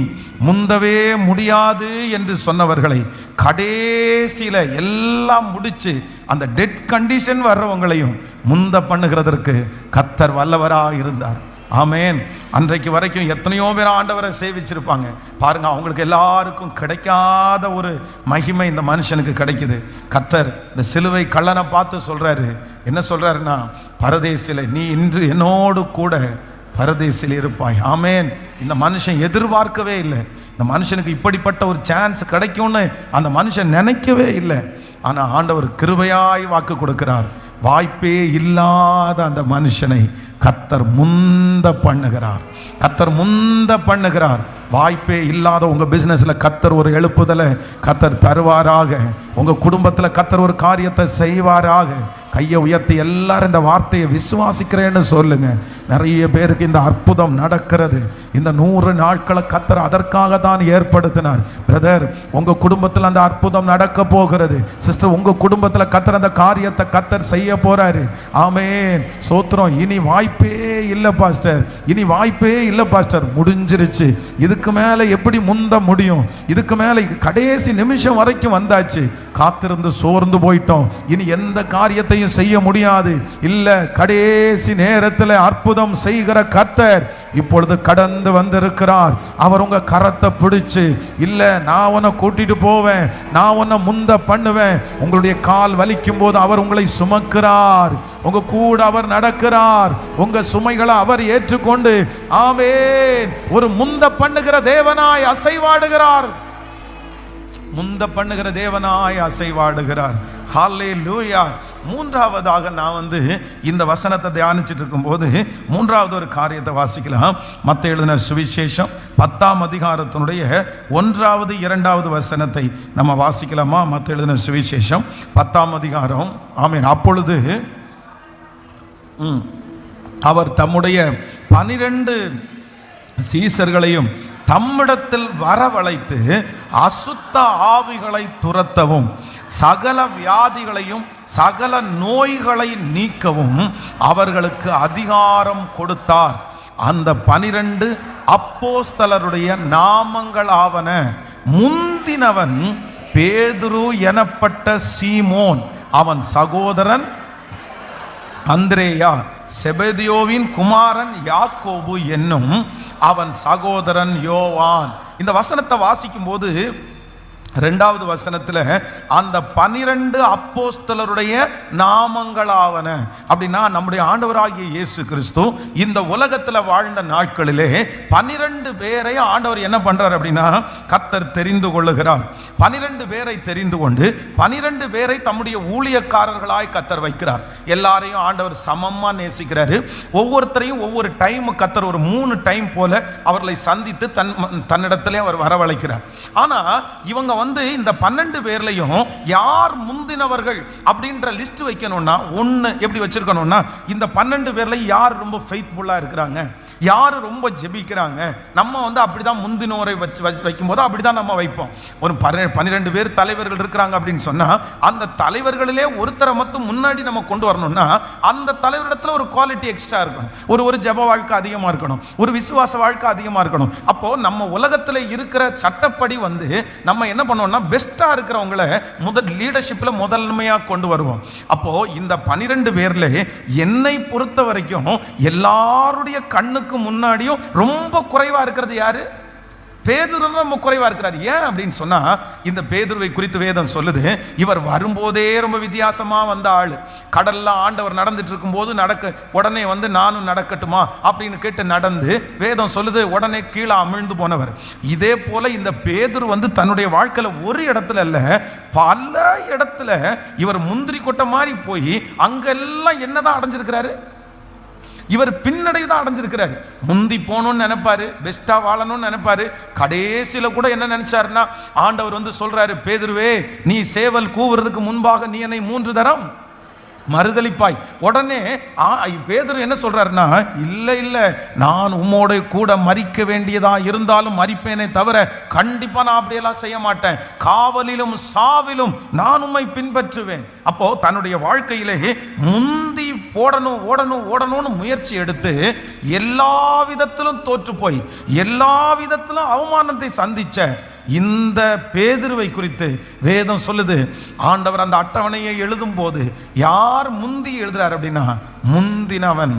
முந்தவே முடியாது என்று சொன்னவர்களை கடைசியில எல்லாம் முடிச்சு அந்த டெட் கண்டிஷன் வர்றவங்களையும் முந்த பண்ணுகிறதற்கு கர்த்தர் வல்லவராய் இருந்தார். ஆமென். அன்றைக்கு வரைக்கும் எத்தனையோ பேர் ஆண்டவரை சேவிச்சிருப்பாங்க பாருங்க, அவங்களுக்கு எல்லாருக்கும் கிடைக்காத ஒரு மகிமை இந்த மனுஷனுக்கு கிடைக்குது. கர்த்தர் இந்த சிலுவை கள்ளனை பார்த்து சொல்றாரு, என்ன சொல்றாருன்னா, பரதேசில நீ இன்று என்னோடு கூட பரதேசில் இருப்பாய். ஆமென். இந்த மனுஷன் எதிர்பார்க்கவே இல்லை, இந்த மனுஷனுக்கு இப்படிப்பட்ட ஒரு சான்ஸ் கிடைக்கும்னு அந்த மனுஷன் நினைக்கவே இல்லை. ஆனா ஆண்டவர் கிருபையாய் வாக்கு கொடுக்கிறார். வாய்ப்பே இல்லாத அந்த மனுஷனை கர்த்தர் முந்த பண்ணுகிறார், கர்த்தர் முந்த பண்ணுகிறார். வாய்ப்பே இல்லாத உங்க பிசினஸ்ல கர்த்தர் ஒரு எழுப்புதலை கர்த்தர் தருவாராக, உங்க குடும்பத்துல கர்த்தர் ஒரு காரியத்தை செய்வாராக. கையை உயர்த்தி எல்லாரும் இந்த வார்த்தையை விசுவாசிக்கிறேன்னு சொல்லுங்க. நிறைய பேருக்கு இந்த அற்புதம் நடக்கிறது. இந்த 100 நாட்களை கர்த்தர் அதற்காக தான் ஏற்படுத்தினார். பிரதர், உங்க குடும்பத்தில் அந்த அற்புதம் நடக்க போகிறது. சிஸ்டர், உங்க குடும்பத்தில் கர்த்தர் அந்த காரியத்தை கர்த்தர் செய்ய போறாரு. ஆமென். சோத்திரம். இனி வாய்ப்பே இல்லை பாஸ்டர், இனி வாய்ப்பே இல்லை பாஸ்டர், முடிஞ்சிருச்சு, இதுக்கு மேல எப்படி முந்த முடியும், இதுக்கு மேல கடைசி நிமிஷம் வரைக்கும் வந்தாச்சு, காத்திருந்து சோர்ந்து போயிட்டோம், இனி எந்த காரியத்தையும் செய்ய முடியாது. இல்ல, கடைசி நேரத்தில் அற்புதம் செய்கிற கர்த்தர் இப்பொழுது கடந்து வந்திருக்கிறார். அவர் உங்க கரத்தை பிடிச்சு, இல்ல நான் உன்னை கூட்டிட்டு போவேன், நான் உன்னை முந்த பண்ணுவேன், உங்களுடைய கால் வலிக்கும் போது அவர் உங்களை சுமக்கிறார், உங்க கூட அவர் நடக்கிறார், உங்க சுமைகளை அவர் ஏற்றுக்கொண்டு ஆமென் ஒரு முந்த பண்ணுகிற தேவனாய் அசைவாடுகிறார், முந்த பண்ணுகிற தேவனாய் அசைவாடுகிறார். ஹல்லேலூயா. மூன்றாவதாக நான் இந்த வசனத்தை தியானிச்சுட்டு இருக்கும்போது மூன்றாவது ஒரு காரியத்தை வாசிக்கலாம். மத்தேயு எழுதின சுவிசேஷம் 10ஆம் அதிகாரத்தினுடைய 1வது 2வது வசனத்தை நம்ம வாசிக்கலாமா? மத்தேயு எழுதின சுவிசேஷம் 10ஆம் அதிகாரம். ஆமென். அப்பொழுது அவர் தம்முடைய 12 சீசர்களையும் தம்மிடத்தில் வரவழைத்து அசுத்த ஆவிகளை துரத்தவும் சகல வியாதிகளையும் சகல நோய்களை நீக்கவும் அவர்களுக்கு அதிகாரம் கொடுத்தார். அந்த 12 அப்போஸ்தலருடைய நாமங்கள் ஆவன. முந்தினவன் பேதுரு எனப்பட்ட சீமோன், அவன் சகோதரன் அந்திரேயா, செபெதியோவின் குமாரன் யாக்கோபு என்னும் அவன் சகோதரன் யோவான். இந்த வசனத்தை வாசிக்கும் போது 2வது வசனத்துல அந்த 12 அப்போஸ்தலருடைய நாமங்களாவன. அப்படின்னா நம்முடைய ஆண்டவராகிய இயேசு கிறிஸ்து இந்த உலகத்துல வாழ்ந்த நாட்களிலே 12 பேரை ஆண்டவர் என்ன பண்றார் அப்படின்னா கர்த்தர் தெரிந்து கொள்ளுகிறார். 12 பேரை தெரிந்து கொண்டு 12 பேரை தம்முடைய ஊழியக்காரர்களாய் கர்த்தர் வைக்கிறார். எல்லாரையும் ஆண்டவர் சமமா நேசிக்கிறாரு. ஒவ்வொருத்தரையும் ஒவ்வொரு டைம் கர்த்தர் ஒரு 3 டைம் போல அவர்களை சந்தித்து தன்னிடத்திலே அவர் வரவழைக்கிறார். ஆனா இவங்க இந்த 12 பேர்லையும் யார் முந்தினவர்கள் அப்படின்ற லிஸ்ட் வைக்கணும்னா ஒன்னு எப்படி வச்சிருக்கணும்னா இந்த 12 பேர்ல யார் ரொம்ப ஃபெய்த்ஃபுல்லா இருக்கிறாங்க, யார் ரொம்ப ஜெபிக்கிறாங்க, நம்ம அப்படிதான் முந்தினோரை வைக்கும் போது அப்படிதான் நம்ம வைப்போம். ஒரு 12 பேர் தலைவர்கள் இருக்கிறாங்க அப்படின்னு சொன்னா அந்த தலைவர்களிலே ஒருத்தரை மட்டும் முன்னாடி நம்ம கொண்டு வரணும்னா அந்த தலைவரிடத்துல ஒரு குவாலிட்டி எக்ஸ்ட்ரா இருக்கணும், ஒரு ஜெப வாழ்க்கை அதிகமா இருக்கணும், ஒரு விசுவாச வாழ்க்கை அதிகமா இருக்கணும். அப்போ நம்ம உலகத்துல இருக்கிற சட்டப்படி நம்ம என்ன பண்ணுவோம்னா பெஸ்டா இருக்கிறவங்களை லீடர்ஷிப்ல முதன்மையா கொண்டு வருவோம். அப்போ இந்த 12 பேர்ல என்னை பொறுத்த வரைக்கும் எல்லாருடைய கண்ணுக்கு முன்னாடியும் ரொம்ப குறைவா இருக்கிறது யாரு? பேதுரு ரொம்ப குறைவா இருக்கிறார். ஏன் அப்படின்னு சொன்னா இந்த பேதுருவை குறித்து வேதம் சொல்லுது, இவர் வரும்போதே ரொம்ப வித்தியாசமா வந்த ஆளு. கடல்ல ஆண்டவர் நடந்துட்டு இருக்கும் போது உடனே நானும் நடக்கட்டுமா அப்படின்னு கேட்டு நடந்து வேதம் சொல்லுது உடனே கீழே அமிழ்ந்து போனவர். இதே போல இந்த பேதுரு தன்னுடைய வாழ்க்கையில ஒரு இடத்துல இல்ல பல இடத்துல இவர் முந்திரி கொட்டை மாதிரி போய் அங்கெல்லாம் என்னதான் அடைஞ்சிருக்கிறாரு? இவர் பின்னடைவு தான் அடைஞ்சிருக்கிறாரு. முந்தி போகணும்னு நினைப்பாரு, பெஸ்டா வாழணும்னு நினைப்பாரு. கடைசியில கூட என்ன நினைச்சாருன்னா ஆண்டவர் சொல்றாரு, பேதுருவே நீ சேவல் கூவுறதுக்கு முன்பாக நீ என்னை 3 தரம் மறுதலிப்பாய். உடனே பேதுரு என்ன சொல்றாருன்னா, இல்ல நான் உம்மோட கூட மரிக்க வேண்டியதா இருந்தாலும் மரிப்பேனே தவிர கண்டிப்பா நான் அப்படியெல்லாம் செய்ய மாட்டேன், காவலிலும் சாவிலும் நான் உம்மை பின்பற்றுவேன். அப்போ தன்னுடைய வாழ்க்கையிலே முந்தி ஓடணும்னு முயற்சி எடுத்து எல்லா விதத்திலும் தோற்று போய் எல்லா விதத்திலும் அவமானத்தை சந்திச்ச இந்த பேதுருவை குறித்து வேதம் சொல்லுது, ஆண்டவர் அந்த அட்டவணையை எழுதும் போது யார் முந்தி எழுதுறார் அப்படின்னா முந்தினவன்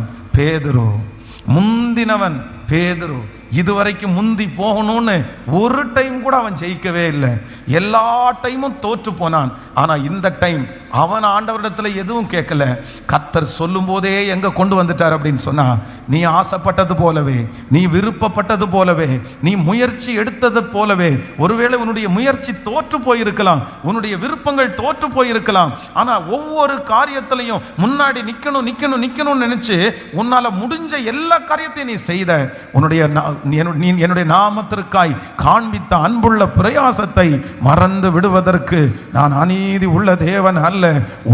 பேதுரு. இதுவரைக்கும் முந்தி போகணும்னு ஒரு டைம் கூட அவன் ஜெயிக்கவே இல்லை, எல்லா டைமும் தோற்று போனான். ஆனா இந்த டைம் அவன் ஆண்டவரிடத்துல எதுவும் கேட்கல, கர்த்தர் சொல்லும் போதே எங்க கொண்டு வந்துட்டார் அப்படின்னு சொன்னா, நீ ஆசைப்பட்டது போலவே, நீ விருப்பப்பட்டது போலவே, நீ முயற்சி எடுத்தது போலவே, ஒருவேளை உன்னுடைய முயற்சி தோற்று போயிருக்கலாம், உன்னுடைய விருப்பங்கள் தோற்று போயிருக்கலாம். ஆனா ஒவ்வொரு காரியத்திலையும் முன்னாடி நிக்கணும்னு நினைச்சு உன்னால முடிஞ்ச எல்லா காரியத்தையும் நீ செய்த, என்னுடைய நாமத்திற்காய் காண்பித்த அன்புள்ள பிரயாசத்தை மறந்து விடுவதற்கு நான் அநீதி உள்ள தேவன் அல்ல.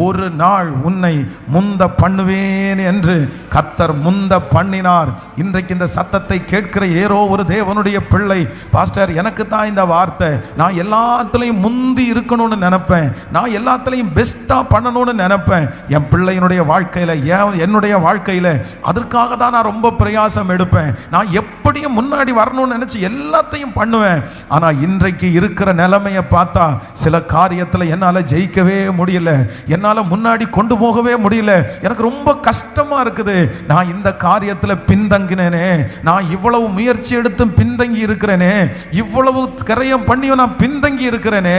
ஒரு நாள் உன்னை முந்த பண்ணுவேன் என்று கர்த்தர் முந்த பண்ணினார். இன்றைக்கு இந்த சத்தத்தை கேட்கிற ஏதோ ஒரு தேவனுடைய பிள்ளை, பாஸ்டர் எனக்கு தான் இந்த வார்த்தை, நான் எல்லாத்துலையும் முந்தி இருக்கணும்னு நினைப்பேன், நான் எல்லாத்துலையும் பெஸ்டா பண்ணணும்னு நினைப்பேன். என் பிள்ளையினுடைய வாழ்க்கையில என்னுடைய வாழ்க்கையில அதற்காக தான் நான் ரொம்ப பிரயாசம் எடுப்பேன், நான் எப்படியும் முன்னாடி வரணும்னு நினைச்சு எல்லாத்தையும் பண்ணுவேன். ஆனா இன்றைக்கு இருக்கிற நிலைமையை பார்த்தா சில காரியத்துல என்னால ஜெயிக்கவே முடியல, என்னால முன்னாடி கொண்டு போகவே முடியல, எனக்கு ரொம்ப கஷ்டமா இருக்குது. நான் இந்த காரியத்துல பின்தங்கினேனே, நான் இவ்வளவு முயற்சி எடுத்தும் பின்தங்கி இருக்கிறேனே, இவ்வளவு கரையம் பண்ணியும் நான் பின்தங்கி இருக்கிறேனே.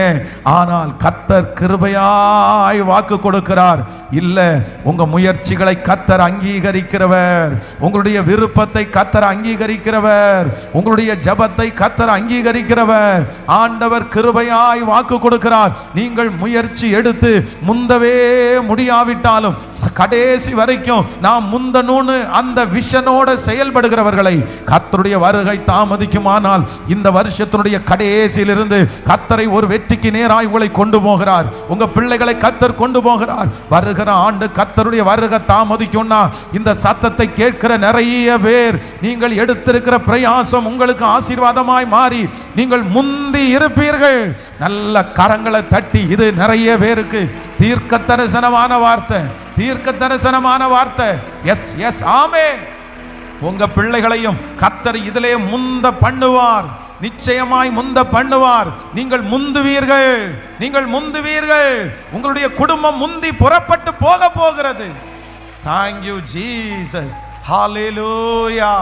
ஆனால் கர்த்தர் கிருபையாய் வாக்கு கொடுக்கிறார், இல்ல உங்க முயற்சிகளை கர்த்தர் அங்கீகரிக்கிறவர், உங்களுடைய விருப்பத்தை கர்த்தர் அங்கீகரிக்கிறவர், உங்களுடைய ஜெபத்தை கர்த்தர் அங்கீகரிக்கிறவர். ஆண்டவர் கிருபையாய் வாக்கு கொடுக்கிறார், நீங்கள் முயற்சி எடுத்து முந்தவே முடியாவிட்டாலும் கடைசி வரைக்கும் நாம் முந்தணும்னு அந்த விஷனோட செயல்படுகிறவர்களை கர்த்தருடைய வருகை தாமதிக்குமானால் இந்த வருஷத்தினுடைய கடைசியிலிருந்து கர்த்தரை ஒரு வெற்றிக்கு நேராய் உங்களை கொண்டு போகிறார், உங்க பிள்ளைகளை கர்த்தர் கொண்டு போகிறார். வருகிற ஆண்டு கர்த்தருடைய வருகை தாமதிக்கும்னா இந்த சத்தத்தை கேட்கிற நிறைய பேர் நீங்கள் எடுத்திருக்கிற பிரயாசம் உங்களுக்கு ஆசீர்வாதமாய் மாறி நீங்கள் முந்தி இருப்பீர்கள். நல்ல கரங்களை தட்டி, இது நிறைய பேருக்கு தீர்க்க தரிசனமான வார்த்தை. எஸ் எஸ் ஆமென். உங்க பிள்ளைகளையும் கர்த்தர் இதிலே முந்த பண்ணுவார், நிச்சயமாய் முந்த பண்ணுவார். நீங்கள் முந்துவீர்கள். உங்களுடைய குடும்பம் முந்தி புறப்பட்டு போகிறது. Thank you Jesus. Hallelujah.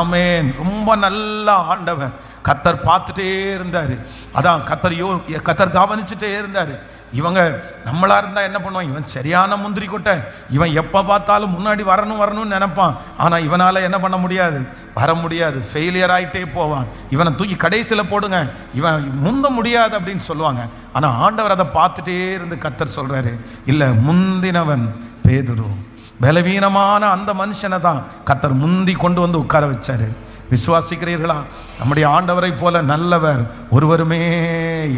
ஆமென். ரொம்ப நல்ல ஆண்டவர். கத்தர் பார்த்துட்டே இருந்தார். அதான் கத்தர் கவனிச்சுட்டே இருந்தார். இவங்க நம்மளா இருந்தா என்ன பண்ணுவான், இவன் சரியான முந்திரி கொட்டை, இவன் எப்போ பார்த்தாலும் முன்னாடி வரணும்னு நினைப்பான். ஆனால் இவனால் என்ன பண்ண முடியாது, வர முடியாது, ஃபெயிலியர் ஆகிட்டே போவான். இவனை தூக்கி கடைசியில் போடுங்க, இவன் முந்த முடியாது அப்படின்னு சொல்லுவாங்க. ஆனால் ஆண்டவர் அதை பார்த்துட்டே இருந்து கத்தர் சொல்கிறாரு, இல்லை முந்தினவன் பேதுரு. பலவீனமான அந்த மனுஷனை தான் கத்தர் முந்தி கொண்டு வந்து உட்கார வச்சாரு. விசுவாசிக்கிறீர்களா? நம்முடைய ஆண்டவரை போல நல்லவர் ஒருவருமே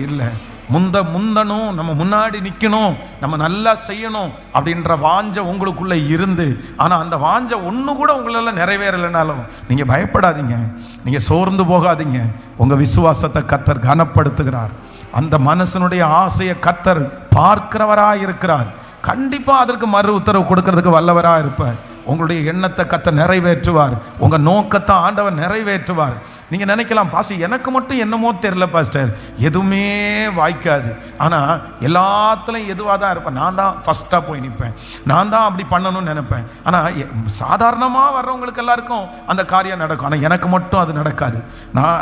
இல்லை. முந்தணும், நம்ம முன்னாடி நிற்கணும், நம்ம நல்லா செய்யணும் அப்படின்ற வாஞ்சை உங்களுக்குள்ளே இருந்து, ஆனால் அந்த வாஞ்சை ஒன்று கூட உங்களால் நிறைவேறலைனாலும் நீங்கள் பயப்படாதீங்க, நீங்கள் சோர்ந்து போகாதீங்க. உங்கள் விசுவாசத்தை கத்தர் கனப்படுத்துகிறார். அந்த மனசனுடைய ஆசையை கத்தர் பார்க்கிறவராக இருக்கிறார். கண்டிப்பாக அதற்கு மறு உத்தரவு கொடுக்கறதுக்கு வல்லவராக இருப்பார். உங்களுடைய எண்ணத்தை கத்தர் நிறைவேற்றுவார். உங்கள் நோக்கத்தை ஆண்டவர் நிறைவேற்றுவார். நீங்கள் நினைக்கலாம், பாஸ்டர் எனக்கு மட்டும் என்னமோ தெரியல பாஸ்டர், எதுவுமே வாய்க்காது, ஆனால் எல்லாத்துலையும் எதுவாக தான் இருப்பேன், நான் தான் ஃபஸ்ட்டாக போய் நிற்பேன், நான் தான் அப்படி பண்ணணும்னு நினைப்பேன். ஆனால் சாதாரணமாக வர்றவங்களுக்கு எல்லாருக்கும் அந்த காரியம் நடக்கும், ஆனால் எனக்கு மட்டும் அது நடக்காது.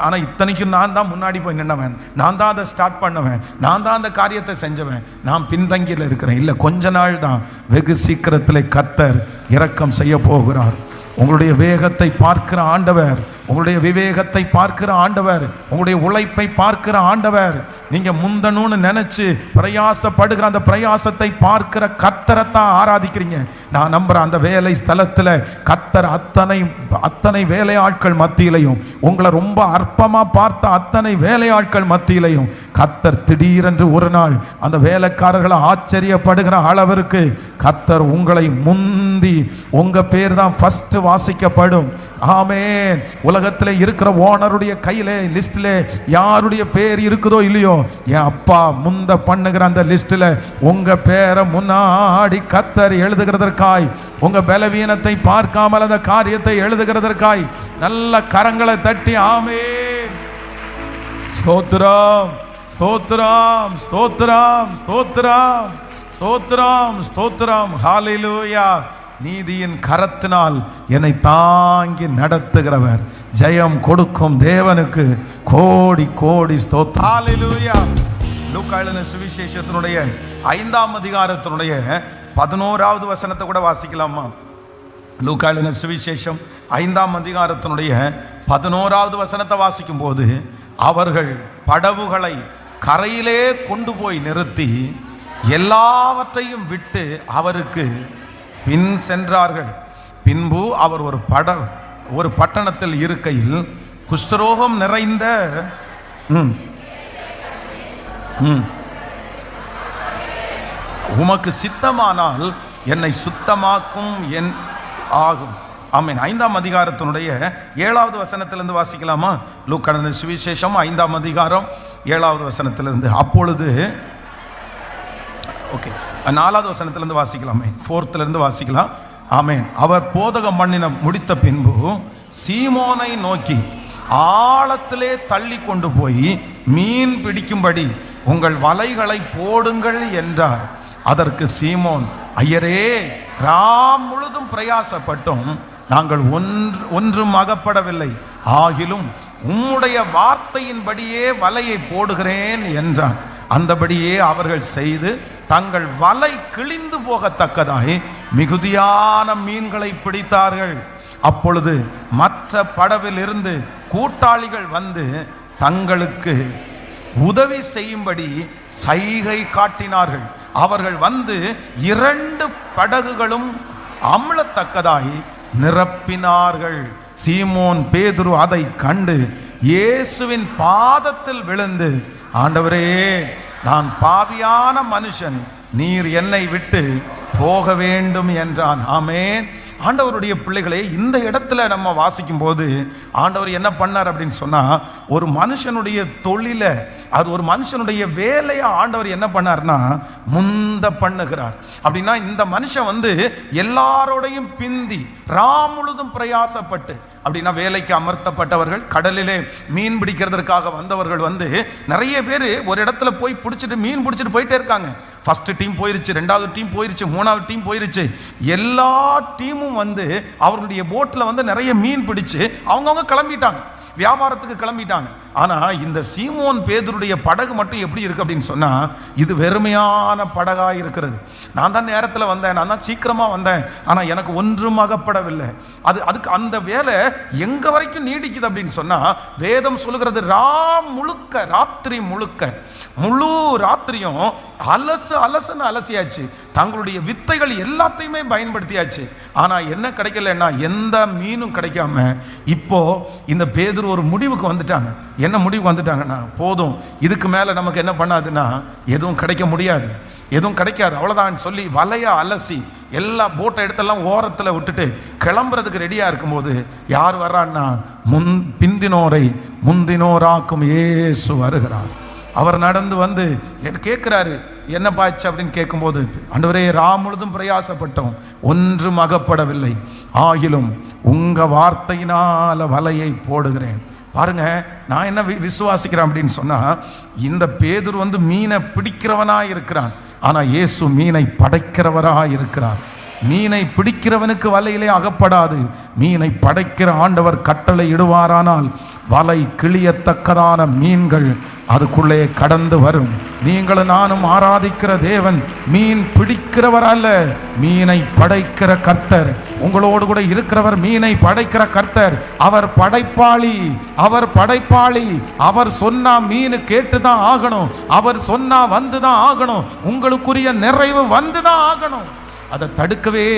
ஆனால் இத்தனைக்கும் நான் தான் முன்னாடி போய் நின்னவன், நான் தான் அதை ஸ்டார்ட் பண்ணுவேன், நான் தான் அந்த காரியத்தை செஞ்சவன், நான் பின்தங்கியில் இருக்கிறேன். இல்லை, கொஞ்ச நாள் தான், வெகு சீக்கிரத்தில் கத்தர் இரக்கம் செய்ய போகிறார். உங்களுடைய வேகத்தை பார்க்கிற ஆண்டவர், உங்களுடைய விவேகத்தை பார்க்கிற ஆண்டவர், உங்களுடைய உழைப்பை பார்க்கிற ஆண்டவர், நீங்க முந்தணும்னு நினைச்சு பிரயாசப்படுகிற அந்த பிரயாசத்தை பார்க்கிற கர்த்தரைத்தான் ஆராதிக்கிறீங்க. நான் நம்புறேன், அந்த வேலை ஸ்தலத்தில் கர்த்தர் அத்தனை வேலையாட்கள் மத்தியிலையும், உங்களை ரொம்ப அற்பமா பார்த்த அத்தனை வேலையாட்கள் மத்தியிலையும் கர்த்தர் திடீரென்று ஒரு நாள் அந்த வேலைக்காரர்களை ஆச்சரியப்படுகிற அளவிற்கு கர்த்தர் உங்களை முந்தி, உங்க பேர் தான் ஃபர்ஸ்ட் வாசிக்கப்படும். ஆமென். உலகத்தில் இருக்கிற ஓனருடைய கையில லிஸ்ட்ல யாருடைய பேர் இருக்குதோ இல்லையோ, என் அப்பா முந்த பண்ணுகிற அந்த லிஸ்ட்ல உங்க பேரை முன்னாடி கத்தர் எழுதுகிறதற்காய், உங்க பலவீனத்தை பார்க்காமல் அந்த காரியத்தை எழுதுகிறதற்காய் நல்ல கரங்களை தட்டி ஆமென். ஸ்தோத்திரம், ஸ்தோத்திரம், ஸ்தோத்திரம், ஸ்தோத்திரம், ஸ்தோத்திரம், ஸ்தோத்திரம். ஹல்லேலூயா. நீதியின் கரத்தினால் என்னை தாங்கி நடத்துகிறவர், ஜெயம் கொடுக்கும் தேவனுக்கு கோடி கோடி ஸ்தோத்திரம். ஹல்லேலூயா. லூக்கா எழுதின சுவிசேஷத்தினுடைய 5ஆம் அதிகாரத்தினுடைய 11வது வசனத்தை கூட வாசிக்கலாமா? லூக்கா எழுதின சுவிசேஷம் 5ஆம் அதிகாரத்தினுடைய 11வது வசனத்தை வாசிக்கும் போது, அவர்கள் படவுகளை கரையிலே கொண்டு போய் நிறுத்தி எல்லாவற்றையும் விட்டு அவருக்கு பின் சென்றார்கள். பின்பு அவர் ஒரு பட்டணத்தில் இருக்கையில் குஷ்டரோகம் நிறைந்த உமக்கு சித்தமானால் என்னை சுத்தமாக்கும் என் ஆகும். ஆமென். 5ஆம் அதிகாரத்தினுடைய 7வது வசனத்திலிருந்து வாசிக்கலாமா? லூக்கா எழுதின சுவிசேஷம் 5ஆம் அதிகாரம் 7வது வசனத்திலிருந்து. அப்பொழுது ஓகே 4வது வசனத்திலிருந்து வாசிக்கலாமே, 4th வாசிக்கலாம். ஆமென். அவர் போதகம் பண்ணின முடித்த பின்பு சீமோனை நோக்கி, ஆழத்திலே தள்ளி கொண்டு போய் மீன் பிடிக்கும்படி உங்கள் வலைகளை போடுங்கள் என்றார். அதற்கு சீமோன், ஐயரே, ராம் முழுதும் பிரயாசப்பட்டும் நாங்கள் ஒன்றும் அகப்படவில்லை, ஆகிலும் உம்முடைய வார்த்தையின்படியே வலையை போடுகிறேன் என்றான். அந்தபடியே அவர்கள் செய்து தங்கள் வலை கிழிந்து போகத்தக்கதாய் மிகுதியான மீன்களை பிடித்தார்கள். அப்பொழுது மற்ற படவில் இருந்து கூட்டாளிகள் வந்து தங்களுக்கு உதவி செய்யும்படி சைகை காட்டினார்கள். அவர்கள் வந்து 2 படகுகளும் அமிழத்தக்கதாய் நிரப்பினார்கள். சீமோன் பேதுரு அதை கண்டு இயேசுவின் பாதத்தில் விழுந்து, ஆண்டவரே, நான் பாவியான மனுஷன், நீர் என்னை விட்டு போக வேண்டும் என்றான். ஆமென். ஆண்டவருடைய பிள்ளைகளே, இந்த இடத்துல நம்ம வாசிக்கும் போது ஆண்டவர் என்ன பண்ணார் அப்படின்னு சொன்னா, ஒரு மனுஷனுடைய தொழிலை, அது ஒரு மனுஷனுடைய வேலையை ஆண்டவர் என்ன பண்ணார்னா முந்த பண்ணுகிறார். அப்படின்னா இந்த மனுஷன் வந்து எல்லாரோடையும் பிந்தி முழுதும் பிரயாசப்பட்டு, அப்படின்னா வேலைக்கு அமர்த்தப்பட்டவர்கள், கடலிலே மீன் பிடிக்கிறதுக்காக வந்தவர்கள் வந்து நிறைய பேர் ஒரு இடத்துல போய் பிடிச்சிட்டு மீன் பிடிச்சிட்டு போயிட்டே இருக்காங்க. ஃபர்ஸ்ட் டீம் போயிருச்சு, 2வது டீம் போயிருச்சு, 3வது டீம் போயிருச்சு. எல்லா டீமும் வந்து அவர்களுடைய போட்டில் வந்து நிறைய மீன் பிடிச்சு அவங்கவுங்க கிளம்பிட்டாங்க. வியாபாரத்துக்கு கிளம்பிட்டாங்க. ஆனா இந்த சீமோன் பேதுருடைய படகு மட்டும் எப்படி இருக்கு அப்படின்னு சொன்னா, இது வெறுமையான படகா இருக்கிறது. நான் தான் நேரத்தில் வந்தேன், நான் தான் சீக்கிரமா வந்தேன், ஆனா எனக்கு ஒன்றும் அகப்படவில்லை. அதுக்கு அந்த வேலை எங்க வரைக்கும் நீடிக்குது அப்படின்னு சொன்னா, வேதம் சொல்லுகிறது ராத்திரி முழுக்க முழு ராத்திரியும் அலசுன்னு அலசியாச்சு. தங்களுடைய வித்தைகள் எல்லாத்தையுமே பயன்படுத்தியாச்சு. ஆனா என்ன கிடைக்கலன்னா, எந்த மீனும் கிடைக்காம இப்போ இந்த பேதுரு ஒரு முடிவுக்கு வந்துட்டாங்க. என்ன முடிவுக்கு வந்துட்டாங்கன்னா, போதும், இதுக்கு மேல நமக்கு என்ன பண்ணாதுன்னா எதுவும் கிடைக்க முடியாது, எதுவும் கிடைக்காது, அவ்வளவுதான் சொல்லி வலைய அலசி எல்லா போட்டை எடுத்தெல்லாம் ஓரத்தில் விட்டுட்டு கிளம்புறதுக்கு ரெடியா இருக்கும்போது யார் வர்றான்னா, பிந்தினோரை முந்தினோராக்கும் இயேசு வருகிறார். அவர் நடந்து வந்து கேட்கிறாரு, என்ன பாய்ச்சி அப்படின்னு கேட்கும்போது, ஆண்டவரே, முழுதும் பிரயாசப்பட்டோம், ஒன்றும் அகப்படவில்லை, ஆகிலும் உங்க வார்த்தையினால வலையை போடுகிறேன். பாருங்க, நான் என்ன விசுவாசிக்கிறேன் அப்படின்னு சொன்னா, இந்த பேதுரு மீனை பிடிக்கிறவனா இருக்கிறான், ஆனா இயேசு மீனை படைக்கிறவரா இருக்கிறார். மீனை பிடிக்கிறவனுக்கு வலையிலே அகப்படாது, மீனை படைக்கிற ஆண்டவர் கட்டளை இடுவாரானால் வலை கிளியத்தக்கதான மீன்கள் அதுக்குள்ளே கடந்து வரும். நீங்களும் நானும் ஆராதிக்கிற தேவன் மீன் பிடிக்கிறவர் அல்ல, மீனை படைக்கிற கர்த்தர். உங்களோடு கூட இருக்கிறவர் மீனை படைக்கிற கர்த்தர். அவர் படைப்பாளி, அவர் படைப்பாளி. அவர் சொன்னா மீன் கேட்டுதான் ஆகணும், அவர் சொன்னா வந்துதான் ஆகணும், உங்களுக்குரிய நிறைவு வந்துதான் ஆகணும். அதை தடுக்கவே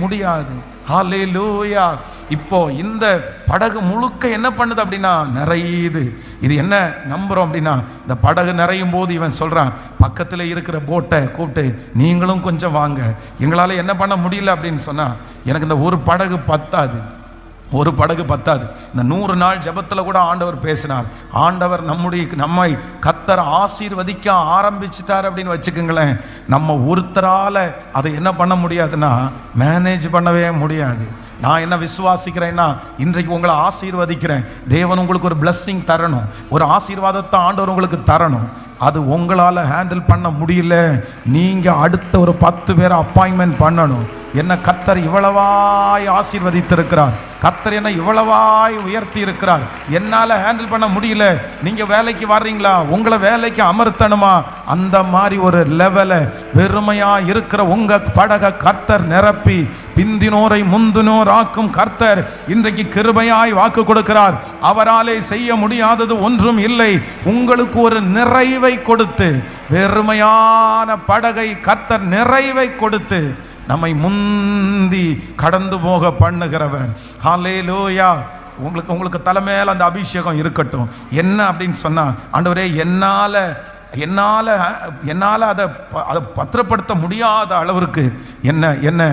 முடியாது. ஹல்லேலூயா. இப்போ இந்த படகு முழுக்க என்ன பண்ணுது அப்படின்னா நிறையுது. இது என்ன நம்புறோம் அப்படின்னா, இந்த படகு நிறையும் போது இவன் சொல்றான், பக்கத்தில் இருக்கிற போட்டை கூப்பிட்டு நீங்களும் கொஞ்சம் வாங்க, எங்களால் என்ன பண்ண முடியல அப்படின்னு சொன்னா, எனக்கு இந்த ஒரு படகு பத்தாது, ஒரு படகு பத்தாது. இந்த 100 நாள் ஜெபத்தில் கூட ஆண்டவர் பேசினார். ஆண்டவர் நம்மை கர்த்தர் ஆசீர்வதிக்க ஆரம்பிச்சிட்டார் அப்படின்னு வச்சுக்கோங்களேன். நம்ம ஒருத்தரால் அதை என்ன பண்ண முடியாதுன்னா மேனேஜ் பண்ணவே முடியாது. நான் என்ன விசுவாசிக்கிறேன்னா, இன்றைக்கு உங்களை ஆசீர்வதிக்கிறேன், தேவன் உங்களுக்கு ஒரு பிளஸ்ஸிங் தரணும், ஒரு ஆசீர்வாதத்தை ஆண்டவர் உங்களுக்கு தரணும். அது உங்களால் ஹேண்டில் பண்ண முடியல, நீங்கள் அடுத்த ஒரு 10 பேரை அப்பாயின்மெண்ட் பண்ணணும். என்ன கர்த்தர் இவ்வளவாய் ஆசீர்வதித்திருக்கிறார், கர்த்தர் என்ன இவ்வளவாய் உயர்த்தி இருக்கிறார், என்னால் ஹேண்டில் பண்ண முடியல. நீங்கள் வேலைக்கு வர்றீங்களா, உங்களை வேலைக்கு அமர்த்தணுமா, அந்த மாதிரி ஒரு லெவலை வெறுமையா இருக்கிற உங்க படக கர்த்தர் நிரப்பி பிந்தினோரை முந்தினோர் ஆக்கும் கர்த்தர் இன்றைக்கு கிருபையாய் வாக்கு கொடுக்கிறார். அவராலே செய்ய முடியாதது ஒன்றும் இல்லை. உங்களுக்கு ஒரு நிறைவை கொடுத்து, வெறுமையான படகை கர்த்தர் நிறைவை கொடுத்து நம்மை முந்தி கடந்து போக பண்ணுகிறவர். ஹல்லேலூயா. உங்களுக்கு தலைமையில அந்த அபிஷேகம் இருக்கட்டும். என்ன அப்படின்னு சொன்னா, ஆண்டவரே, என்னால் அதை பத்திரப்படுத்த முடியாத அளவிற்கு என்ன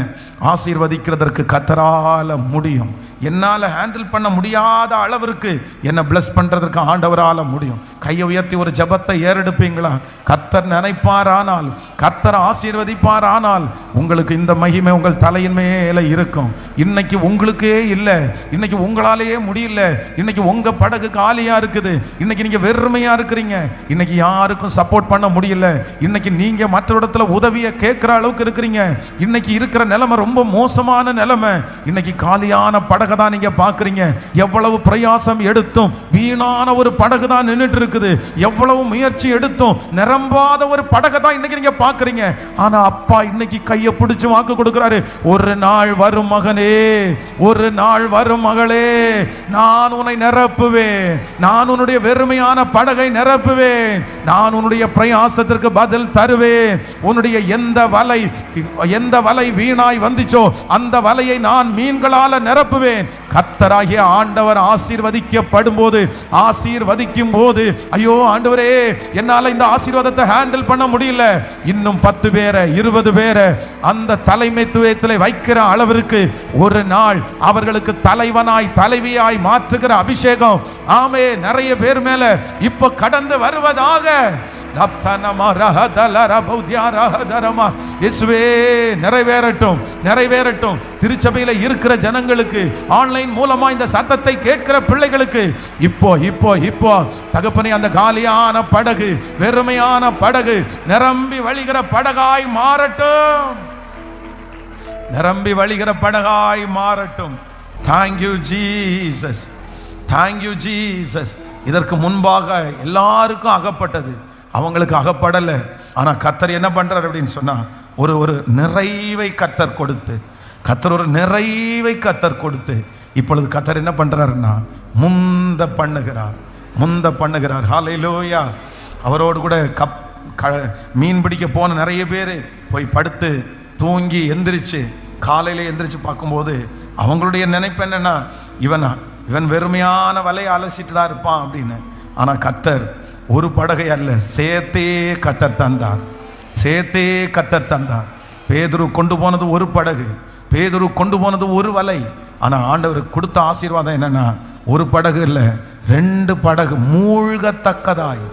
ஆசீர்வதிக்கிறதற்கு கர்த்தரால முடியும். என்னால் ஹேண்டில் பண்ண முடியாத அளவிற்கு என்னை பிளஸ் பண்ணுறதுக்கு ஆண்டவரால் முடியும். கையை உயர்த்தி ஒரு ஜபத்தை ஏறெடுப்பீங்களா? கர்த்தர் நினைப்பாரானால், கர்த்தர் ஆசீர்வதிப்பாரானால் உங்களுக்கு இந்த மகிமை உங்கள் தலையின் மேலே இருக்கும். இன்னைக்கு உங்களுக்கே இல்லை, இன்னைக்கு உங்களாலேயே முடியல, இன்னைக்கு உங்கள் படகு காலியாக இருக்குது, இன்னைக்கு நீங்கள் வெறுமையாக இருக்கிறீங்க, இன்னைக்கு யாருக்கும் சப்போர்ட் பண்ண முடியல, இன்னைக்கு நீங்கள் மற்ற இடத்துல உதவியை கேட்குற அளவுக்கு இருக்கிறீங்க, இன்னைக்கு இருக்கிற நிலைமை ரொம்ப மோசமான நிலைமை, இன்னைக்கு காலியான படகு தான் நீங்க பாக்குறீங்க. எவ்வளவு பிரயாசம் எடுத்தும் வீணான ஒரு படகு தான் நின்றுட்டு இருக்குது. எவ்வளவு முயற்சி எடுத்தும் நிரம்பாத ஒரு படகு தான் இன்னைக்கு நீங்க பாக்குறீங்க. ஆனா அப்பா இன்னைக்கு கையை பிடிச்சு வாக்கு கொடுக்கிறாரு, ஒரு நாள் வரும் மகனே, ஒரு நாள் வரும் மகளே, நான் உன்னை நிரப்புவேன், நான் உன்னுடைய வெறுமையான படகை நிரப்புவேன், நான் உன்னுடைய பிரயாசத்திற்கு பதில் தருவேன். உன்னுடைய எந்த வலை வீணாய் வந்துச்சோ அந்த வலையை நான் மீன்களால நிரப்புவேன். கர்த்தராகிய ஆண்டவர் ஆசீர்வதிக்கப்படும் போது, ஆசீர்வதிக்கும் போது, ஐயோ ஆண்டவரே, என்னால இந்த ஆசீர்வாதத்தை ஹேண்டில் பண்ண முடியல, இன்னும் 10 பேரை 20 பேரை அந்த தலைமைத்துவத்தில் வைக்கிற அளவிற்கு ஒரு நாள் அவர்களுக்கு தலைவனாய் தலைவியாய் மாற்றுகிற அபிஷேகம், ஆமே, நிறைய பேர் மேல இப்ப கடந்து வருவதாக. நிறைவேறட்டும், நிறைவேறட்டும். திருச்சபையில இருக்கிற ஜனங்களுக்கு, ஆன்லைன் மூலமா இந்த சத்தத்தை கேட்கிற பிள்ளைகளுக்கு இப்போ தகப்பனே, அந்த காலியான படகு, வெறுமையான படகு நிரம்பி வழிகிற படகாய் மாறட்டும், நிரம்பி வழிகிற படகாய் மாறட்டும். Thank you Jesus. Thank you Jesus. இதற்கு முன்பாக எல்லாருக்கும் அகப்பட்டது, அவங்களுக்கு அகப்படலை. ஆனால் கர்த்தர் என்ன பண்றார் அப்படின்னு சொன்னா, ஒரு நிறைவை கர்த்தர் கொடுத்து, ஒரு நிறைவை கர்த்தர் கொடுத்து, இப்பொழுது கர்த்தர் என்ன பண்றாருன்னா முந்த பண்ணுகிறார். ஹல்லேலூயா. அவரோடு கூட மீன் பிடிக்க போன நிறைய பேர் போய் படுத்து தூங்கி எந்திரிச்சு காலையில் எந்திரிச்சு பார்க்கும்போது அவங்களுடைய நினைப்பு என்னன்னா, இவன் வெறுமையான வலையை அலசிட்டு தான் இருப்பான் அப்படின்னு. ஆனால் கர்த்தர் ஒரு படகை அல்ல, சேர்த்தே கர்த்தர் தந்தார். பேதுரு கொண்டு போனது ஒரு படகு, பேதுரு கொண்டு போனது ஒரு வலை. ஆனால் ஆண்டவர் கொடுத்த ஆசீர்வாதம் என்னன்னா, ஒரு படகு இல்லை, 2 படகு மூழ்கத்தக்கதாய்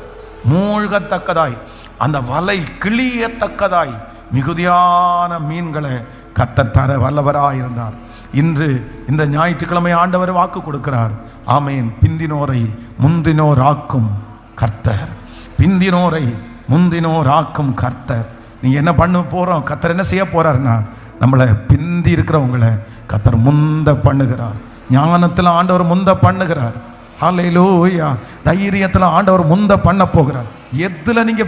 அந்த வலை கிளியத்தக்கதாய் மிகுதியான மீன்களை கர்த்தர் தர வல்லவராய் இருந்தார். இன்று இந்த ஞாயிற்றுக்கிழமை ஆண்டவர் வாக்கு கொடுக்கிறார். ஆமேன். பிந்தினோரை முந்தினோர் ஆக்கும் கர்த்தர். நீங்க என்ன பண்ண போறோம்? கர்த்தர் என்ன செய்ய போறாருன்னா, நம்மளை பிந்தி இருக்கிறவங்களை கர்த்தர் முந்த பண்ணுகிறார். ஞானத்தில் ஆண்டவர் முந்த பண்ணுகிறார். ஹல்லேலூயா. தைரியத்தில் ஆண்டவர் முந்த பண்ண போகிறார். எதுல நீங்க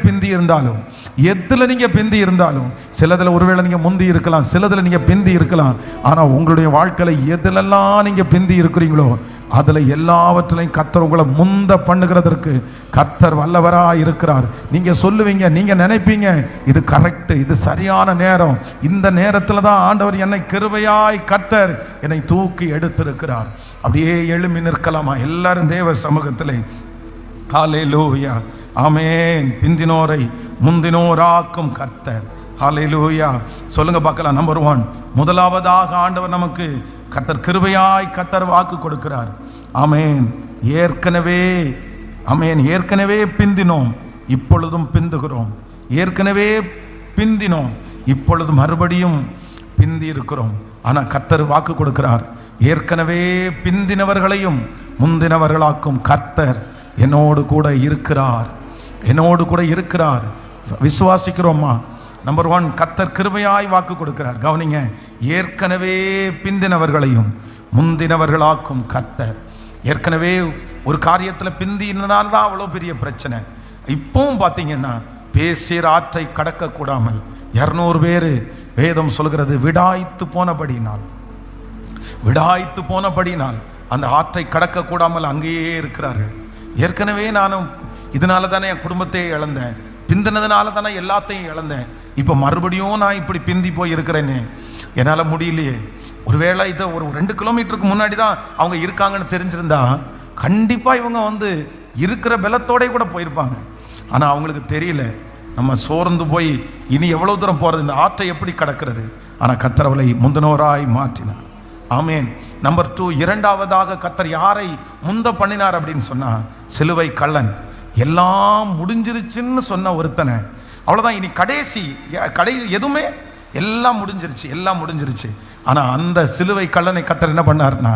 பிந்தி இருந்தாலும் சிலதுல ஒருவேளை நீங்க முந்தி இருக்கலாம், சிலதுல நீங்க பிந்தி இருக்கலாம். ஆனா உங்களுடைய வாழ்க்கையில எதுலெல்லாம் நீங்க பிந்தி இருக்கிறீங்களோ அதுல எல்லாவற்றிலையும் கர்த்தர் உங்களை முந்த பண்ணுகிறதற்கு கர்த்தர் வல்லவராய் இருக்கிறார். நீங்க சொல்லுவீங்க, நீங்க நினைப்பீங்க, இது கரெக்ட், இது சரியான நேரம், இந்த நேரத்துல தான் ஆண்டவர் என்னை கிருபையாய் கர்த்தர் என்னை தூக்கி எடுத்திருக்கிறார். அப்படியே எழும்பி நிற்கலாமா எல்லாரும் தேவ சமூகத்திலே? ஹல்லேலூயா. ஆமென். பிந்தினோரை முந்தினோராக்கும் கர்த்தர். ஹல்லேலூயா. சொல்லுங்க பார்க்கலாம். நம்பர் 1, முதலாவதாக ஆண்டவர் நமக்கு கர்த்தர் கிருபையாய் கர்த்தர் வாக்கு கொடுக்கிறார். ஆமென். ஏற்கனவே பிந்தினோம், இப்பொழுதும் பிந்துகிறோம். ஏற்கனவே பிந்தினோம், இப்பொழுது மறுபடியும் பிந்தி இருக்கிறோம். ஆனால் கர்த்தர் வாக்கு கொடுக்கிறார், ஏற்கனவே பிந்தினவர்களையும் முந்தினவர்களாக்கும் கர்த்தர் என்னோடு கூட இருக்கிறார். விசுவாசிக்கிறோமா? நம்பர் 1, கர்த்தர் கிருபையாய் வாக்கு கொடுக்கிறார். கவனிங்க, ஏற்கனவே பிந்தினவர்களையும் முந்தினவர்களாக்கும் கர்த்தர். ஏற்கனவே ஒரு காரியத்தில் பிந்தினால்தான் அவ்வளோ பெரிய பிரச்சனை. இப்பவும் பார்த்தீங்கன்னா பேசிற ஆற்றை கடக்க கூடாமல் 200 பேர் வேதம் சொல்கிறது விடாய்த்து போனபடினால் அந்த ஆற்றை கடக்க கூடாமல் அங்கேயே இருக்கிறார்கள். ஏற்கனவே நானும் இதனால தானே என் குடும்பத்தையே இழந்தேன், பிந்தினதுனால தானே எல்லாத்தையும் இழந்தேன், இப்போ மறுபடியும் நான் இப்படி பிந்தி போய் இருக்கிறேன்னு என்னால் முடியலையே. ஒருவேளை இதை ஒரு 2 கிலோமீட்டருக்கு முன்னாடி தான் அவங்க இருக்காங்கன்னு தெரிஞ்சிருந்தா கண்டிப்பாக இவங்க இருக்கிற பலத்தோட கூட போயிருப்பாங்க. ஆனால் அவங்களுக்கு தெரியல, நம்ம சோர்ந்து போய் இனி எவ்வளோ தூரம் போகிறது, இந்த ஆற்றை எப்படி கடக்கிறது. ஆனால் கர்த்தர் அவளை முந்தினோராய் மாற்றினார். ஆமேன். நம்பர் 2, இரண்டாவதாக கர்த்தர் யாரை முந்த பண்ணினார் அப்படின்னு சொன்னா, சிலுவை கள்ளன். எல்லாம் முடிஞ்சிருச்சுன்னு சொன்ன ஒருத்தனை, அவ்வளோதான், இனி கடைசி எதுவுமே எல்லாம் முடிஞ்சிருச்சு. ஆனால் அந்த சிலுவை கள்ளனை கர்த்தர் என்ன பண்ணார்னா,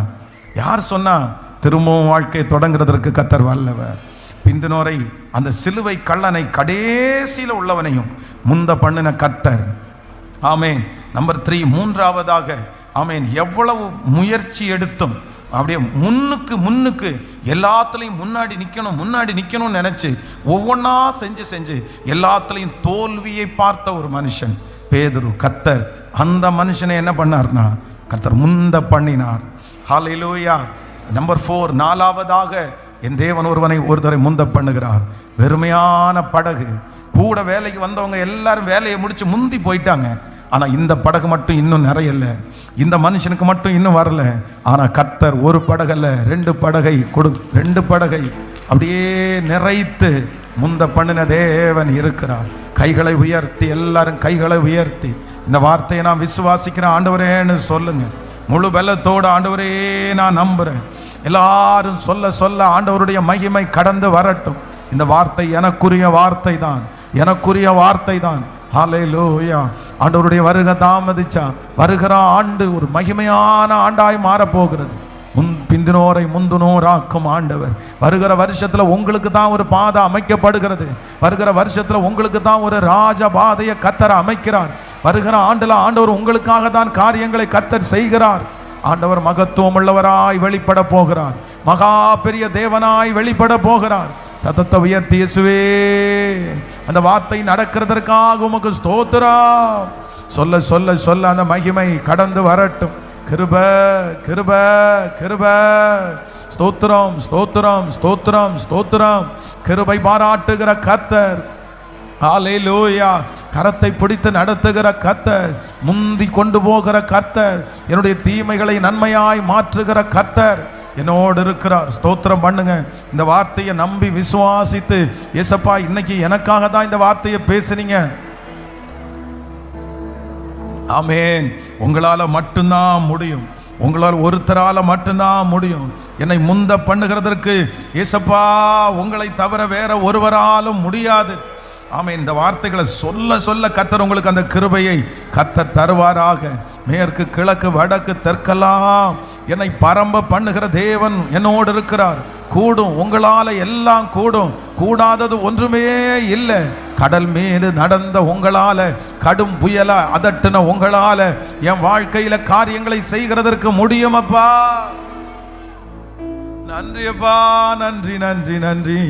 யார் சொன்னா திரும்பவும் வாழ்க்கை தொடங்குறதற்கு கர்த்தர் வல்லவர். பிந்தினோரை, அந்த சிலுவை கள்ளனை கடைசியில் உள்ளவனையும் முந்த பண்ணின கர்த்தர். ஆமேன். நம்பர் 3, மூன்றாவதாக ஆமேன், எவ்வளவு முயற்சி எடுத்தும் அப்படியே முன்னுக்கு எல்லாத்துலேயும் முன்னாடி நிற்கணும்னு நினைச்சு ஒவ்வொன்றா செஞ்சு எல்லாத்துலேயும் தோல்வியை பார்த்த ஒரு மனுஷன் பேதுரு. கர்த்தர் அந்த மனுஷனை என்ன பண்ணார்னா, கர்த்தர் முந்த பண்ணினார். ஹல்லேலூயா. நம்பர் 4, நாலாவதாக என் தேவன் ஒருத்தரை முந்த பண்ணுகிறார். வெறுமையான படகு, கூட வேலைக்கு வந்தவங்க எல்லாரும் வேலையை முடிச்சு முந்தி போயிட்டாங்க. ஆனால் இந்த படகு மட்டும் இன்னும் நிறையல, இந்த மனுஷனுக்கு மட்டும் இன்னும் வரல. ஆனால் கர்த்தர் ஒரு படகல்ல 2 படகை 2 படகை அப்படியே நிறைத்து முந்த பண்ணின தேவன் இருக்கிறார். கைகளை உயர்த்தி, எல்லாரும் கைகளை உயர்த்தி இந்த வார்த்தையை நான் விசுவாசிக்கிறேன் ஆண்டவரேன்னு சொல்லுங்க. முழு பலத்தோடு ஆண்டவரே நான் நம்புறேன். எல்லாரும் சொல்ல ஆண்டவருடைய மகிமை கடந்து வரட்டும். இந்த வார்த்தை எனக்குரிய வார்த்தை தான். ஹல்லேலூயா. ஆண்டவருடைய வருகை தாமதிச்சா வருகிற ஆண்டு ஒரு மகிமையான ஆண்டாய் மாறப்போகிறது. பிந்தினோரை முந்தினோராக்கும் ஆண்டவர். வருகிற வருஷத்துல உங்களுக்கு தான் ஒரு பாதை அமைக்கப்படுகிறது. வருகிற வருஷத்துல உங்களுக்கு தான் ஒரு ராஜ பாதையை கர்த்தர் அமைக்கிறார். வருகிற ஆண்டுல ஆண்டவர் உங்களுக்காக தான் காரியங்களை கர்த்தர் செய்கிறார். ஆண்டவர் மகத்துவம் உள்ளவராய் வெளிப்பட போகிறார். மகா பெரிய தேவனாய் வெளிப்பட போகிறார். சத்தத்தை உயர்த்தி இயேசுவே அந்த வார்த்தை நடக்கிறதற்காக உமக்கு ஸ்தோத்திரம். சொல்ல சொல்ல சொல்ல அந்த மகிமை கடந்து வரட்டும். கிருப கிருப கிருப. ஸ்தோத்திரம் ஸ்தோத்திரம் ஸ்தோத்திரம் ஸ்தோத்திரம். கிருபை பாராட்டுகிற கர்த்தர். ஹல்லேலூயா. கரத்தை பிடித்து நடத்துகிற கர்த்தர், முந்தி கொண்டு போகிற கர்த்தர், என்னுடைய தீமைகளை நன்மையாய் மாற்றுகிற கர்த்தர் என்னோடு இருக்கிறார். ஸ்தோத்திரம் பண்ணுங்க. இந்த வார்த்தையை நம்பி விசுவாசித்து, ஏசப்பா இன்னைக்கு எனக்காக தான் இந்த வார்த்தையை பேசுனீங்க. ஆமென். உங்களால மட்டும்தான் முடியும். உங்களால் ஒருத்தரால மட்டும்தான் முடியும். என்னை முந்த பண்ணுகிறதற்கு ஏசப்பா உங்களை தவிர வேற ஒருவராலும் முடியாது. ஆமென். இந்த வார்த்தைகளை சொல்ல சொல்ல கர்த்தர் உங்களுக்கு அந்த கிருபையை கர்த்தர் தருவாராக. மேற்கு கிழக்கு வடக்கு தெற்கெல்லாம் என்னை பரம்ப பண்ணுகிற தேவன் என்னோடு இருக்கிறார். கூடும், உங்களால எல்லாம் கூடும். கூடாதது ஒன்றுமே இல்லை. கடல் மீது நடந்த உங்களால, கடும் புயல அதட்டின உங்களால என் வாழ்க்கையில காரியங்களை செய்கிறதற்கு முடியுமப்பா. நன்றி அப்பா, நன்றி நன்றி நன்றி.